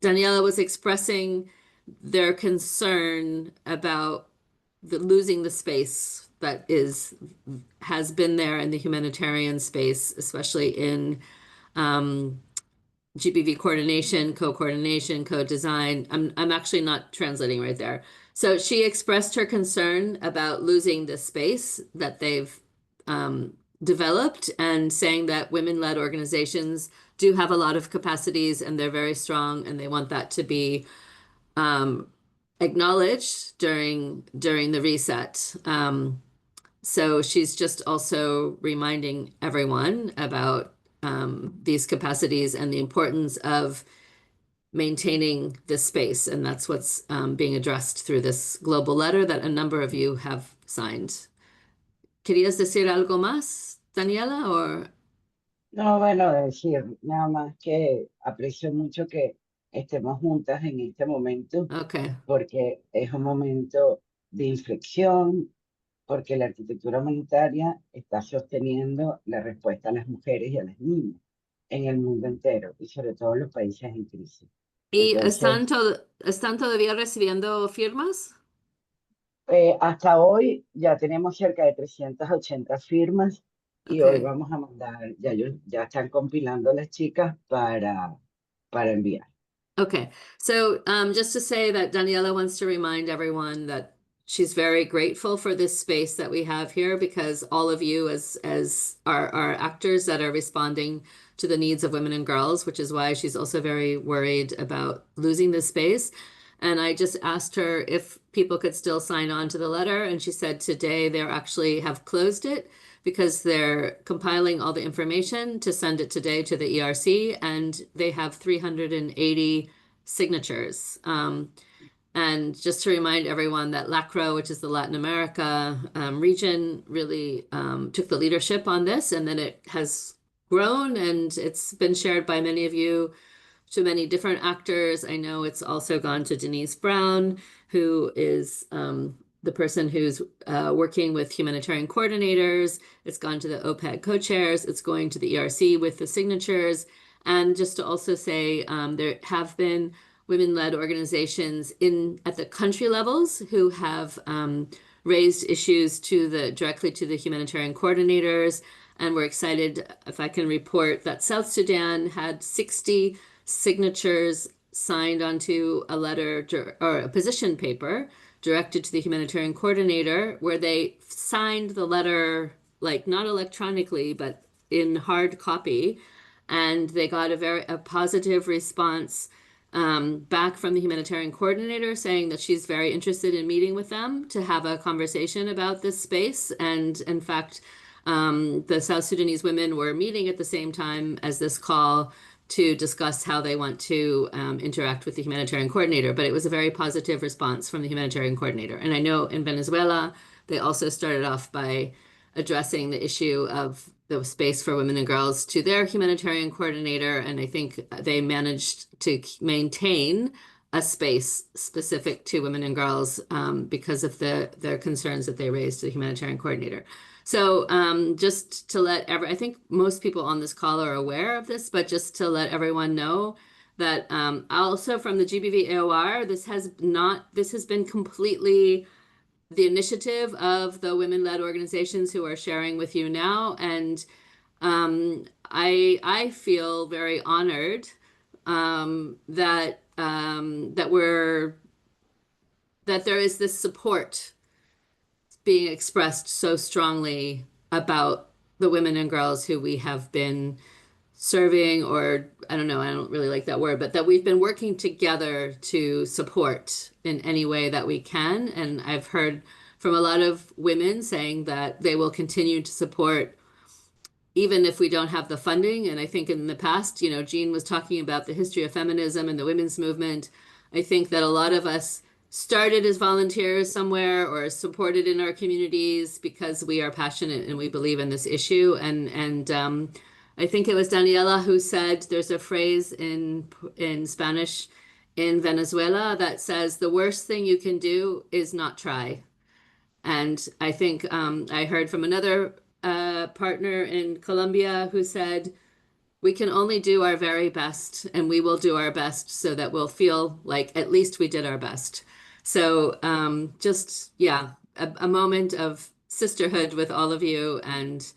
Daniela was expressing their concern about losing the space that has been there in the humanitarian space, especially in GBV coordination, co-coordination, co-design. I'm actually not translating right there. So she expressed her concern about losing the space that they've developed, and saying that women-led organizations do have a lot of capacities and they're very strong, and they want that to be acknowledged during the reset. So she's just also reminding everyone about these capacities and the importance of maintaining this space. And that's what's being addressed through this global letter that a number of you have signed. ¿Querías decir algo más, Daniela? Or... No, bueno, decir nada más que aprecio mucho que estemos juntas en este momento, Okay. porque es un momento de inflexión, porque la arquitectura humanitaria está sosteniendo la respuesta a las mujeres y a las niñas en el mundo entero, y sobre todo en los países en crisis. ¿Y Entonces, están todavía recibiendo firmas? hasta hoy ya tenemos cerca de 380 firmas y hoy Okay. vamos a mandar, ya están compilando las chicas para enviar. Okay, so just to say that Daniela wants to remind everyone that she's very grateful for this space that we have here, because all of you as are actors that are responding to the needs of women and girls, which is why she's also very worried about losing this space. And I just asked her if people could still sign on to the letter, and she said today they actually have closed it because they're compiling all the information to send it today to the ERC, and they have 380 signatures. And just to remind everyone that LACRO, which is the Latin America region, really took the leadership on this, and then it has grown, and it's been shared by many of you to many different actors. I know it's also gone to Denise Brown, who is the person who's working with humanitarian coordinators. It's gone to the OPEC co-chairs. It's going to the ERC with the signatures. And just to also say, there have been women-led organizations at the country levels who have raised issues directly to the humanitarian coordinators. And we're excited, if I can report, that South Sudan had 60 signatures signed onto a letter or a position paper directed to the humanitarian coordinator, where they signed the letter, like not electronically, but in hard copy. And they got a positive response back from the humanitarian coordinator, saying that she's very interested in meeting with them to have a conversation about this space. And in fact, the South Sudanese women were meeting at the same time as this call to discuss how they want to interact with the humanitarian coordinator. But it was a very positive response from the humanitarian coordinator. And I know in Venezuela, they also started off by addressing the issue of the space for women and girls to their humanitarian coordinator. And I think they managed to maintain a space specific to women and girls because of their concerns that they raised to the humanitarian coordinator. So just to let I think most people on this call are aware of this, but just to let everyone know that also from the GBV AoR, this has been completely the initiative of the women-led organizations who are sharing with you now. And I feel very honored that there is this support being expressed so strongly about the women and girls who we have been serving, or I don't know, I don't really like that word, but that we've been working together to support in any way that we can. And I've heard from a lot of women saying that they will continue to support even if we don't have the funding. And I think in the past, you know, Jean was talking about the history of feminism and the women's movement. I think that a lot of us started as volunteers somewhere or supported in our communities because we are passionate and we believe in this issue. And I think it was Daniela who said there's a phrase in Spanish in Venezuela that says the worst thing you can do is not try. And I think I heard from another partner in Colombia who said, we can only do our very best, and we will do our best so that we'll feel like at least we did our best. So just, yeah, a moment of sisterhood with all of you, and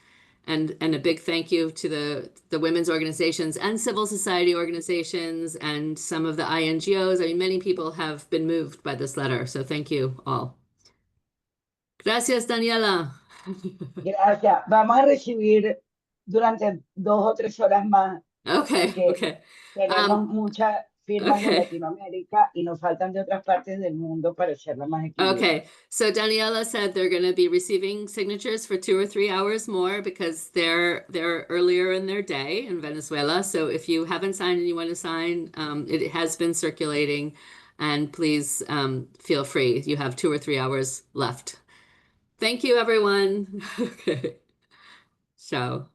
a big thank you to the women's organizations and civil society organizations and some of the INGOs. I mean, many people have been moved by this letter, so thank you all. Gracias, Daniela. Gracias. Vamos a recibir durante 2 o 3 horas más, Okay, porque okay. tenemos muchas firmas de Okay. Latinoamérica y nos faltan de otras partes del mundo para hacerlo más equilibrado. Okay, so Daniela said they're going to be receiving signatures for 2 or 3 hours more because they're earlier in their day in Venezuela. So if you haven't signed and you want to sign, it has been circulating, and please feel free. You have 2 or 3 hours left. Thank you, everyone. Okay. Ciao.